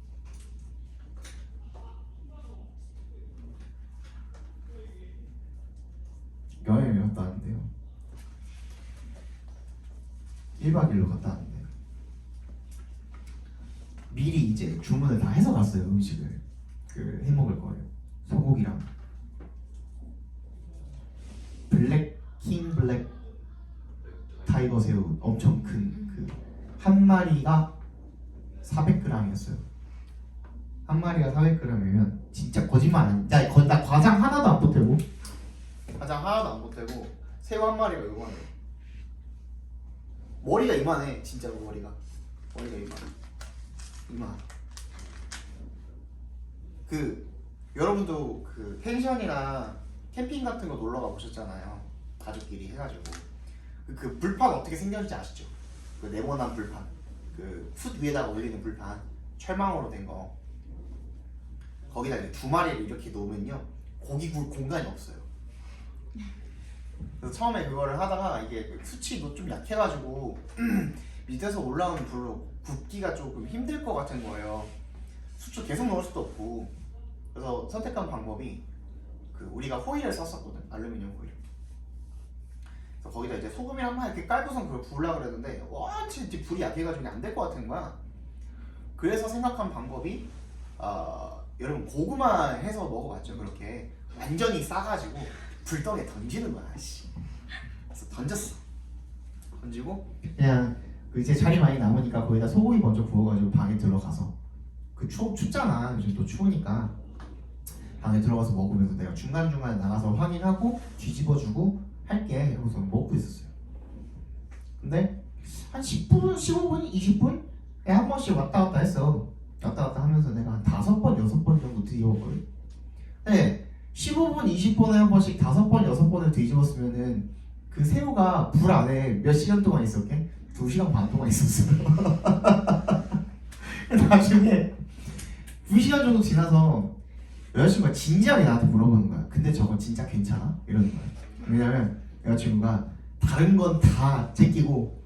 여행을 갔다 왔는데요 1박 2일로 갔다 왔는데 미리 이제 주문을 다 해서 갔어요 음식을 그 해먹을 거예요 소고기랑 블랙 타이거 새우 엄청 큰 그 한 마리가 400g이었어요 한 마리가 400g이면 진짜 거짓말 아니야 나 과장 하나도 안 보태고 새우 한 마리가 요만해 머리가 이만해 진짜로 머리가 이만 그 여러분도 그 펜션이나 캠핑 같은 거 놀러 가 보셨잖아요 가족끼리 해가지고 그 불판 어떻게 생겼는지 아시죠? 그 네모난 불판 그 숯 위에다가 올리는 불판 철망으로 된 거 거기다 이제 2마리를 이렇게 놓으면요 고기 구울 공간이 없어요 그래서 처음에 그거를 하다가 이게 수치도 좀 약해가지고 밑에서 올라오는 불로 굽기가 조금 힘들 것 같은 거예요 수초 계속 넣을 수도 없고 그래서 선택한 방법이 그 우리가 호일을 썼었거든 알루미늄 호일 그래서 거기다 이제 소금이랑 막 이렇게 깔고선 그걸 부으려고 그랬는데 와 진짜 불이 약해가지고 안 될 것 같은 거야 그래서 생각한 방법이 여러분 고구마 해서 먹어봤죠? 그렇게 완전히 싸가지고 불덩이에 던지는 거야. 씨. 그래서 던지고 그냥 그 이제 자리 많이 남으니까 거기다 소고기 먼저 구워가지고 방에 들어가서 그 춥잖아. 요즘 또 추우니까 방에 들어가서 먹으면서 내가 중간중간 나가서 확인하고 뒤집어주고 할게 이러면서 먹고 있었어요. 근데 한 10분, 15분, 20분에 한 번씩 왔다 갔다 했어. 왔다 갔다 하면서 내가 한 5번, 6번 정도 뒤집었거든. 네, 15분, 20분에 한 번씩 5번, 6번을 뒤집었으면은 그 새우가 불 안에 몇 시간 동안 있었게? 2시간 반 동안 있었어요. 나중에 2시간 정도 지나서 여자친구가 진지하게 나한테 물어보는 거야. 근데 저거 진짜 괜찮아? 이러는 거야. 왜냐면 여자친구가 다른 건 다 제끼고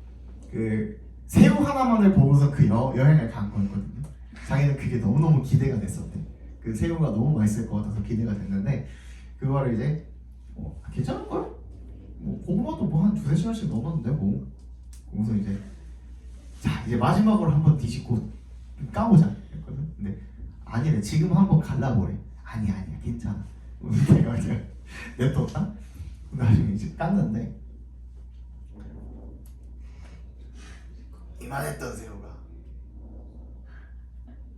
그 새우 하나만을 보고서 그 여행을 간 거였거든요. 자기는 그게 너무너무 기대가 됐었대. 그 새우가 너무 맛있을 것 같아서 기대가 됐는데 그거를 이제 괜찮을걸? 뭐 고구마도 뭐 한 2-3시간씩 넘었는데 뭐 그래서 이제 자 이제 마지막으로 한번 뒤집고 까보자 했거든. 근데 아니래 지금 한번 갈라보래. 아니야 괜찮아. 내가 이제 냅뒀다. 나중에 이제 깠는데 이만했던 새우가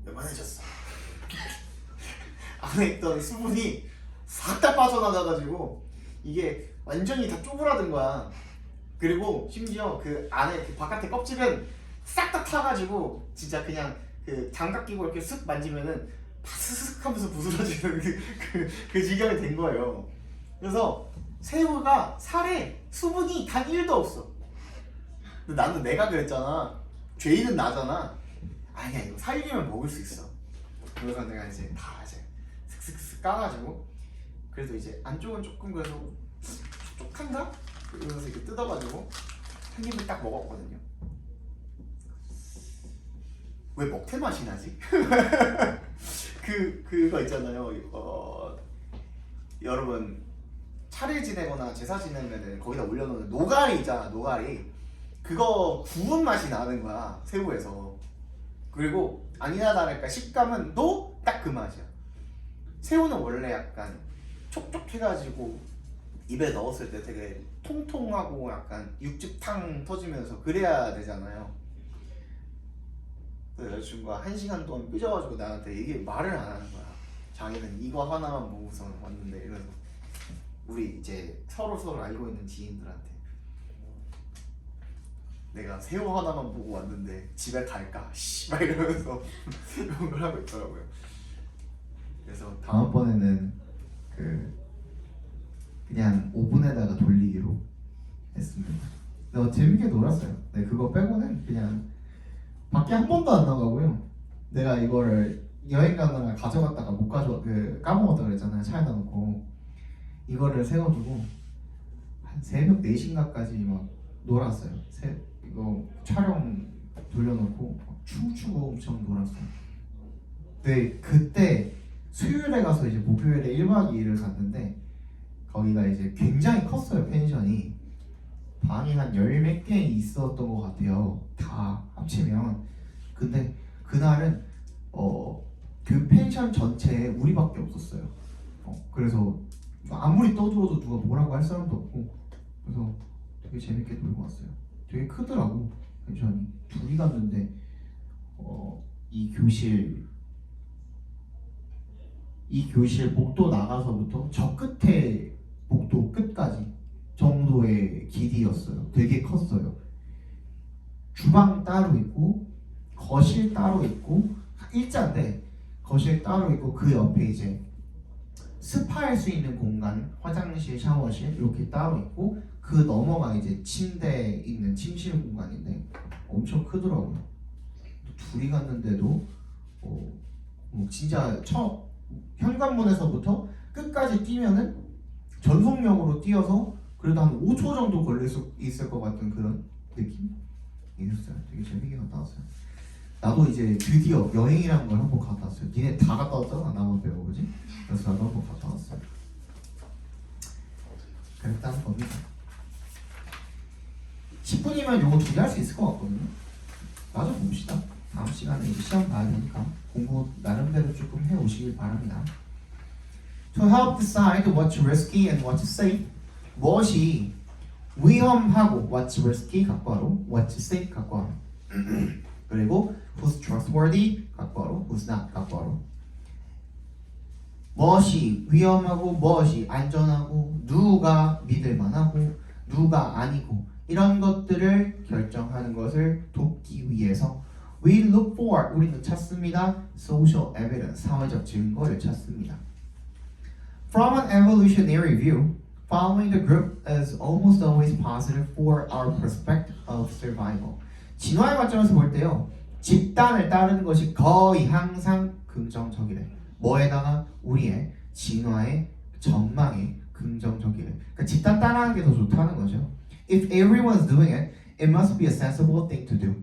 요만해졌어. 안에 있던 수분이 싹 다 빠져나가가지고 이게 완전히 다 쪼그라든 거야. 그리고 심지어 그 안에 그 바깥에 껍질은 싹 다 타가지고 진짜 그냥 그 장갑 끼고 이렇게 쓱 만지면은 파스슥 하면서 부스러지는 그 지경이 된 거예요. 그래서 새우가 살에 수분이 단 1도 없어. 근데 나는 내가 그랬잖아. 죄인은 나잖아. 아니야 이거 살리면 먹을 수 있어. 그래서 내가 이제 다 이제 슥슥슥 까가지고 그래도 이제 안쪽은 조금 그래도 촉촉한가? 이러면서 이렇게 뜯어가지고 한 입을 딱 먹었거든요. 왜 먹태 맛이 나지? 그거 있잖아요. 여러분 차례 지내거나 제사 지내면은 거기다 올려놓는 노가리 있잖아. 노가리 그거 구운 맛이 나는 거야 새우에서. 그리고 아니나 다를까 식감은 또 딱 그 맛이야. 새우는 원래 약간 촉촉해가지고 입에 넣었을 때 되게 통통하고 약간 육즙탕 터지면서 그래야 되잖아요. 그래서 여자친구가 1시간 동안 삐져가지고 나한테 이게 말을 안 하는 거야. 자기는 이거 하나만 보고서 왔는데. 이래서 우리 이제 서로 알고 있는 지인들한테 내가 새우 하나만 보고 왔는데 집에 갈까? 막 이러면서 이런 걸 하고 있더라고요. 그래서 다음번에는 그냥 오븐에다가 돌리기로 했습니다. 재밌게 놀았어요. 네, 그거 빼고는 그냥 밖에 한 번도 안 나가고요. 내가 이거를 여행 가느라 가져갔다가 못 까먹었다 그랬잖아요. 차에다 놓고 이거를 세워두고 한 새벽 4시인가까지 막 놀았어요. 이거 촬영 돌려놓고 춤추고 엄청 놀았어요. 근데 그때 수요일에 가서 이제 목요일에 1박 2일을 갔는데 거기가 이제 굉장히 컸어요. 펜션이 방이 한 10몇 개 있었던 것 같아요. 다 합치면. 근데 그날은 그 펜션 전체에 우리밖에 없었어요. 그래서 아무리 떠들어도 누가 뭐라고 할 사람도 없고 그래서 되게 재밌게 놀고 왔어요. 되게 크더라고 펜션이. 둘이 갔는데 이 교실 복도 나가서부터 저 끝에 복도 끝까지 정도의 길이였어요. 되게 컸어요. 주방 따로 있고 거실 따로 있고 일자인데 거실 따로 있고 그 옆에 이제 스파할 수 있는 공간, 화장실, 샤워실 이렇게 따로 있고 그 넘어가 이제 침대 있는 침실 공간인데 엄청 크더라고요. 둘이 갔는데도 진짜 현관문에서부터 끝까지 뛰면은 전속력으로 뛰어서 그래도 한 5초 정도 걸릴 수 있을 것 같은 그런 느낌이 있었어요. 되게 재밌게 갔다 왔어요. 나도 이제 드디어 여행이라는 걸 한번 갔다 왔어요. 니네 다 갔다 왔잖아. 나만 빼고 그지? 그래서 나도 한번 갔다 왔어요. 그랬다는 겁니다. 10분이면 요거 두 개 할 수 있을 것 같거든요. 맞아 봅시다. 다음 시간에 이제 시험 봐야 되니까 공부 나름대로 조금 해오시길 바랍니다. To help decide what's risky and what's safe, 무엇이 위험하고 what's risky 각과로 what's safe 각과로 그리고 who's trustworthy 각과로 who's not 각과로 무엇이 위험하고 무엇이 안전하고 누가 믿을만하고 누가 아니고 이런 것들을 결정하는 것을 돕기 위해서 we look for 우리는 찾습니다. social evidence 사회적 증거를 찾습니다. From an evolutionary view, following the group is almost always positive for our perspective of survival. 진화의 관점에서 볼 때요, 집단을 따르는 것이 거의 항상 긍정적이래. 뭐에다가 우리의 진화의 전망에 긍정적이래. 그러니까 집단 따라하는 게 더 좋다는 거죠. If everyone's doing it, it must be a sensible thing to do.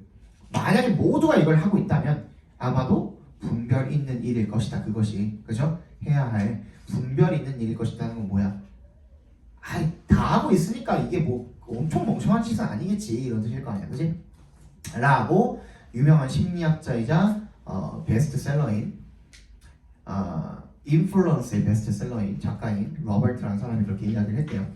만약에 모두가 이걸 하고 있다면 아마도 분별 있는 일일 것이다. 그것이 그죠? 해야 할 분별 있는 일일 것이라는 건 뭐야? 아이 다 하고 있으니까 이게 뭐 엄청 멍청한 짓은 아니겠지 이런 뜻일 거 아니야, 그지? 라고 유명한 심리학자이자 베스트셀러인 인플루언스의 베스트셀러인 작가인 로버트라는 사람이 그렇게 이야기를 했대요.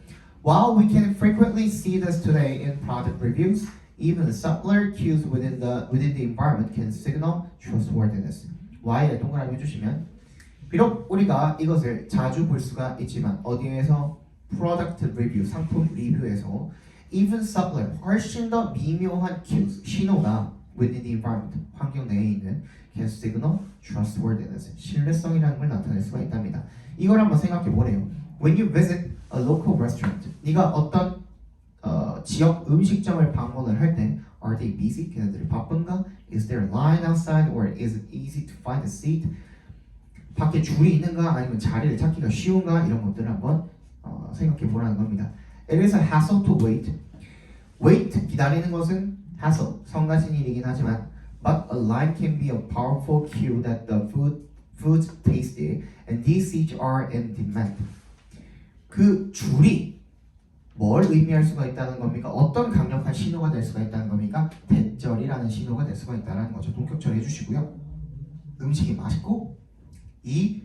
While we can frequently see this today in product reviews, even subtler cues within the environment can signal trustworthiness. Y에 동그라미 해주시면 비록 우리가 이것을 자주 볼 수가 있지만 어디에서 product review 상품 리뷰에서 even subtler 훨씬 더 미묘한 cues 신호가 within the environment 환경 내에 있는 can signal trustworthiness 신뢰성이라는 걸 나타낼 수가 있답니다. 이걸 한번 생각해 보래요. When you visit a local restaurant, 네가 어떤 지역 음식점을 방문을 할 때, are they busy? 걔네들이 바쁜가? Is there a line outside, or is it easy to find a seat? 밖에 줄이 있는가? 아니면 자리를 찾기가 쉬운가? 이런 것들을 한번 생각해 보라는 겁니다. It is a hassle to wait. Wait 기다리는 것은 hassle 성가신 일이긴 하지만, but a line can be a powerful cue that the food's tasty, and these seats are in demand. 그 줄이 뭘 의미할 수가 있다는 겁니까? 어떤 강력한 신호가 될 수가 있다는 겁니까? 대절이라는 신호가 될 수가 있다는 거죠. 동격 처리해 주시고요. 음식이 맛있고 이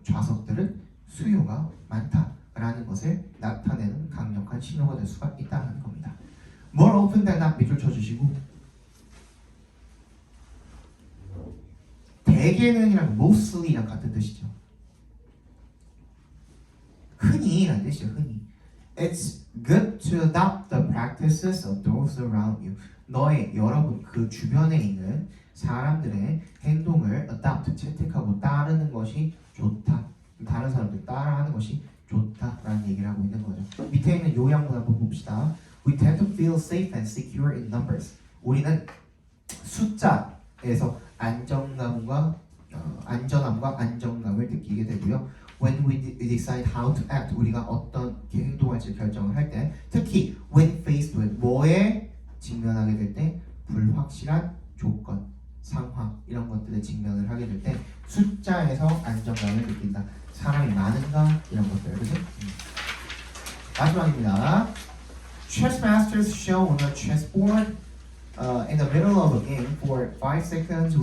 좌석들은 수요가 많다라는 것을 나타내는 강력한 신호가 될 수가 있다는 겁니다. More often than not 밑줄 쳐주시고 대개는이랑 mostly랑 같은 뜻이죠. 흔히라는 뜻이죠. 흔히. It's good to adopt the practices of those around you. 너의 여러분 그 주변에 있는 사람들의 행동을 adopt 채택하고 따르는 것이 좋다. 다른 사람들 따라하는 것이 좋다라는 얘기를 하고 있는 거죠. 밑에 있는 요약문 한번 봅시다. We tend to feel safe and secure in numbers. 우리는 숫자에서 안정감과 안정감을 느끼게 되고요. When we decide how to act, 우리가 어떻게 행동할지 결정을 할 때, 특히 when faced with 뭐에 직면하게 될 때, 불확실한 조건, 상황 이런 것들에 직면을 하게 될 때 숫자에서 안정감을 느낀다. 사람이 많은가 이런 것들, 그렇죠? 마지막입니다. Chess masters show on a chessboard in the middle of a game for 5 seconds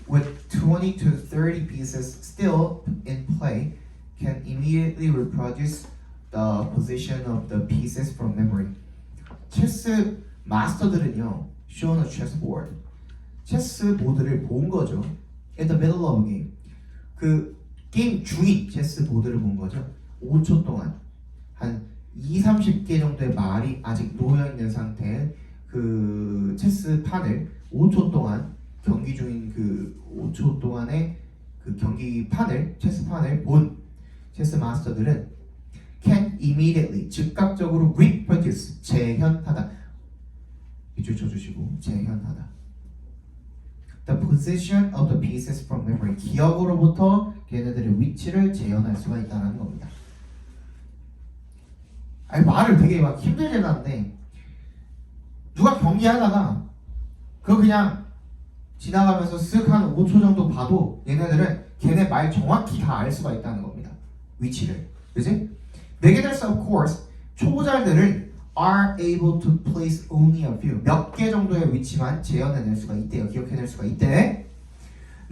with 20 to 30 pieces still in play can immediately reproduce the position of the pieces from memory. 체스 마스터들은요, show on a chessboard, 체스 보드를 본 거죠. In the middle of a game. 그 게임 중인 체스 보드를 본 거죠. 5초 동안 한 20-30개 정도의 말이 아직 놓여있는 상태의 그 체스 판을 5초 동안 경기 중인 그 5초 동안의 그 경기판을 체스판을 본 체스 마스터들은 can immediately 즉각적으로 reproduce 재현하다. 밑줄 쳐주시고 재현하다. The position of the pieces from memory 기억으로부터 걔네들의 위치를 재현할 수가 있다는 겁니다. 아니 말을 되게 막 힘들게 하는데 누가 경기하다가 그거 그냥 지나가면서 쓱 한 5초 정도 봐도 얘네들은 걔네 말 정확히 다 알 수가 있다는 겁니다. 위치를. 그치? Beginners of course 초보자들은 are able to place only a few. 몇 개 정도의 위치만 재현해낼 수가 있대요. 기억해낼 수가 있대.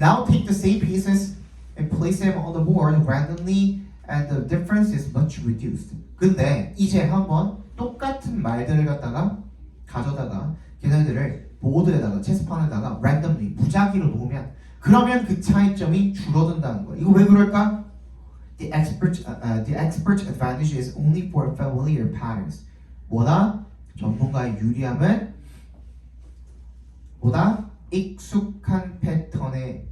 Now take the same pieces and place them on the board randomly and the difference is much reduced. 근데 이제 한번 똑같은 말들을 갖다가 가져다가 걔네들을 보드에다가 체스판에다가 randomly 무작위로 놓으면 그러면 그 차이점이 줄어든다는 거야. 이거 왜 그럴까? The expert advantage is only for familiar patterns. 뭐다? 전문가의 유리함은 뭐다? 익숙한 패턴에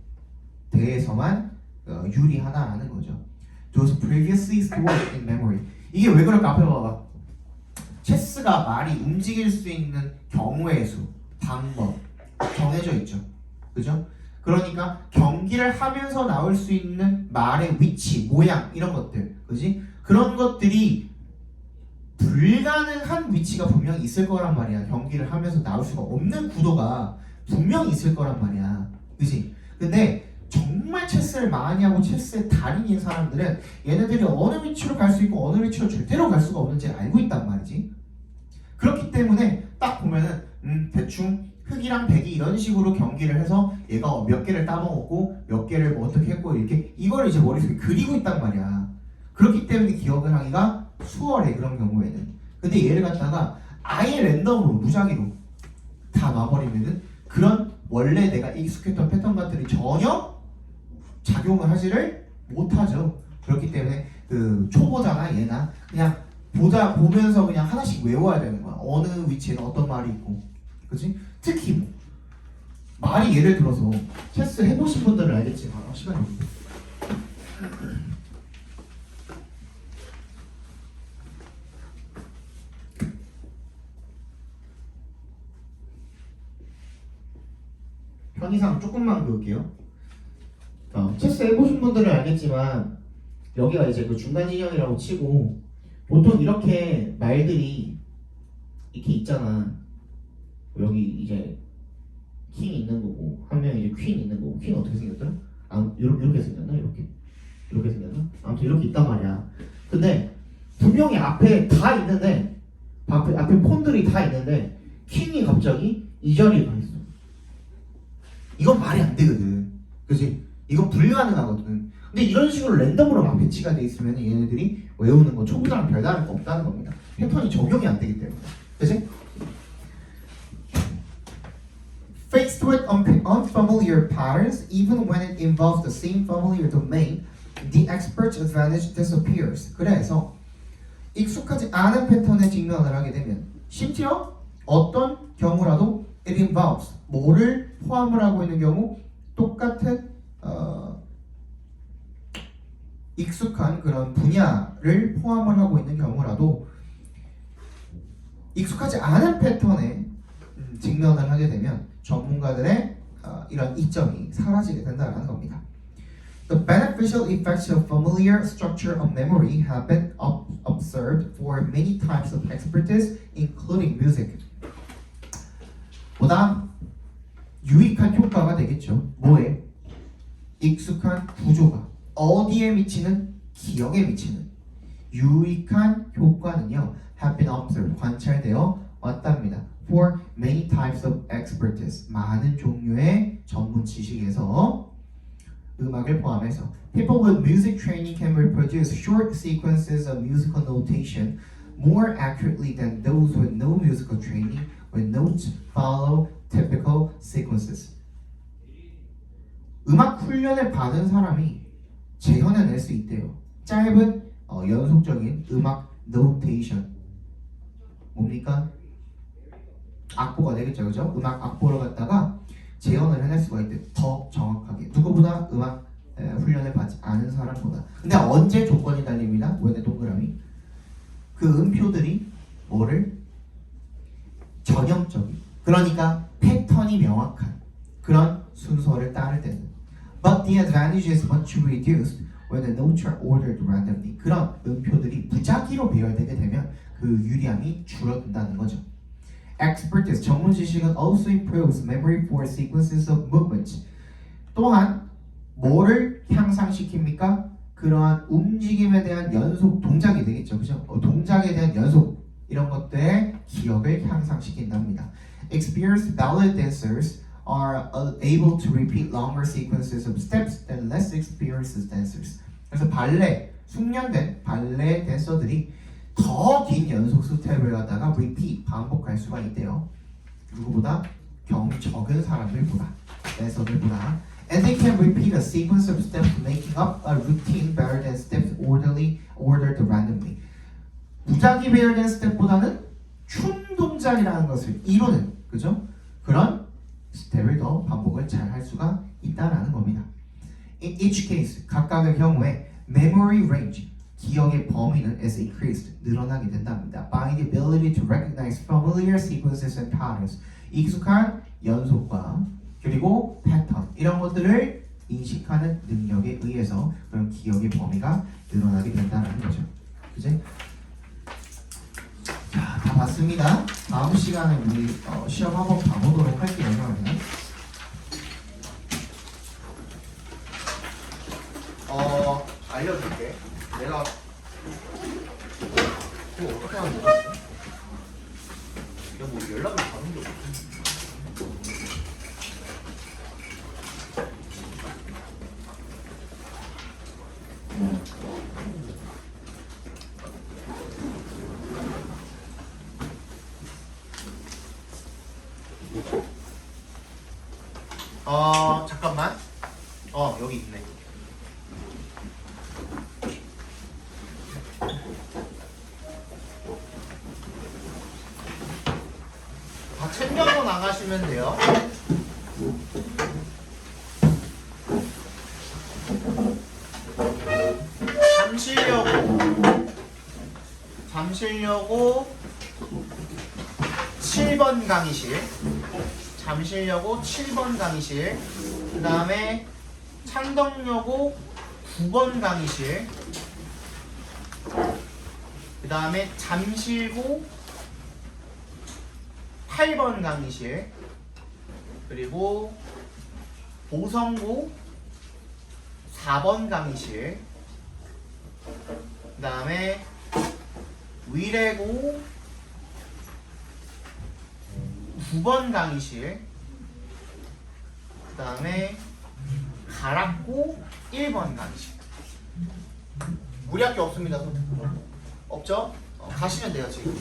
대해서만 유리하다라는 거죠. Those previously stored in memory. 이게 왜 그럴까? 앞에 봐봐. 체스가 말이 움직일 수 있는 경우의 수, 방법 정해져 있죠. 그죠? 그러니까 경기를 하면서 나올 수 있는 말의 위치, 모양 이런 것들, 그지? 그런 것들이 불가능한 위치가 분명히 있을 거란 말이야. 경기를 하면서 나올 수가 없는 구도가 분명히 있을 거란 말이야. 그지? 근데 정말 체스를 많이 하고 체스의 달인인 사람들은 얘네들이 어느 위치로 갈 수 있고 어느 위치로 절대로 갈 수가 없는지 알고 있단 말이지. 그렇기 때문에 딱 보면은 대충 흑이랑 백이 이런 식으로 경기를 해서 얘가 몇 개를 따먹었고 몇 개를 뭐 어떻게 했고 이렇게 이걸 이제 머릿속에 그리고 있단 말이야. 그렇기 때문에 기억을 하기가 수월해 그런 경우에는. 근데 얘를 갖다가 아예 랜덤으로 무작위로 다 놔버리면은 그런 원래 내가 익숙했던 패턴 같들이 전혀 작용을 하지를 못하죠. 그렇기 때문에 그 초보자나 얘나 그냥 보면서 그냥 하나씩 외워야 되는 거야. 어느 위치에는 어떤 말이 있고, 그렇지? 특히 뭐 말이 예를 들어서 체스 해보신 분들은 알겠지만 시간이 없네. 편의상 조금만 그을게요. 체스 해보신 분들은 알겠지만 여기가 이제 그 중간 진영이라고 치고 보통 이렇게 말들이 이렇게 있잖아. 여기 이제 킹이 있는 거고 한 명 이제 퀸이 있는 거고. 퀸 어떻게 생겼더라? 이렇게 생겼나? 이렇게 생겼나? 아무튼 이렇게 있단 말이야. 근데 분명히 앞에 다 있는데 앞에 폰들이 다 있는데 킹이 갑자기 이 자리에 가 있어. 이건 말이 안 되거든. 그치? 이건 불가능하거든. 근데 이런 식으로 랜덤으로 막 배치가 돼 있으면 얘네들이 외우는 건 초보자랑 별다를 거 없다는 겁니다. 패턴이 적용이 안 되기 때문에. 그치? Faced with unfamiliar patterns, even when it involves the same familiar domain, the expert's advantage disappears. 그래서 익숙하지 않은 패턴에 직면을 하게 되면 심지어 어떤 경우라도 it involves 뭐를 포함을 하고 있는 경우 똑같은 익숙한 그런 분야를 포함을 하고 있는 경우라도 익숙하지 않은 패턴에 직면을 하게 되면 전문가들의 이런 이점이 사라지게 된다는 겁니다. The beneficial effects of familiar structure of memory have been observed for many types of expertise, including music. 보다 유익한 효과가 되겠죠. 뭐에? 익숙한 구조가 어디에 미치는? 기억에 미치는 유익한 효과는요 have been observed, 관찰되어 왔답니다. For many types of expertise, 많은 종류의 전문 지식에서 음악을 포함해서 people with music training can reproduce short sequences of musical notation more accurately than those with no musical training, when notes follow typical sequences. 음악 훈련을 받은 사람이 재현해낼 수 있대요. 짧은 연속적인 음악 노테이션. 뭡니까? 악보가 되겠죠, 그죠? 음악 악보를 갖다가 재현을 해낼 수가 있대. 더 정확하게. 누구보다 음악 훈련을 받지 않은 사람보다. 근데 언제 조건이 달립니다? 왜 내 동그라미? 그 음표들이 뭐를? 전형적인. 그러니까 패턴이 명확한 그런 순서를 따를 때는. But the advantage is much reduced when the notes are ordered randomly. 그런 음표들이 무작위로 배열되게 되면 그 유리함이 줄어든다는 거죠. Expertise, 전문 지식은 also improves memory for sequences of movements. 또한 뭐를 향상시킵니까? 그러한 움직임에 대한 연속 동작이 되겠죠, 그죠? 동작에 대한 연속에 이런 것들의 기억을 향상시킨답니다. Experienced ballet dancers are able to repeat longer sequences of steps than less experienced dancers. 그래서 숙련된 발레 댄서들이 더 긴 연속 스텝을 갖다가 repeat, 반복할 수가 있대요. 누구보다 경험이 적은 사람들보다, 댄서들보다. And they can repeat a sequence of steps making up a routine better than steps ordered randomly. 무작위 배열된 스텝보다는 춤 동작이라는 것을 이루는, 그죠? 그런 스텝을 더 반복을 잘 할 수가 있다라는 겁니다. In each case, 각각의 경우에 memory range, 기억의 범위는 is increased, 늘어나게 된답니다. By the ability to recognize familiar sequences and patterns, 익숙한 연속과 그리고 패턴, 이런 것들을 인식하는 능력에 의해서 그런 기억의 범위가 늘어나게 된다는 거죠. 그지? 자, 다 봤습니다. 다음 시간에 우리 시험 한번 봐보도록 할게요. 그러면. 알려줄게. 내가 그거 어떻게 하는 거야? 내가 뭐 연락을 받은 게 없어. 잠깐만. 여기 있네. 다 챙겨서 나가시면 돼요. 잠실여고 7번 강의실, 잠실여고 7번 강의실, 그 다음에 창덕여고 9번 강의실, 그 다음에 잠실고 8번 강의실, 그리고 보성고 4번 강의실, 그 다음에 위례고 9번 강의실, 그 다음에 가락고 1번 강의실. 우리 학교 없습니다. 없죠? 가시면 돼요 지금.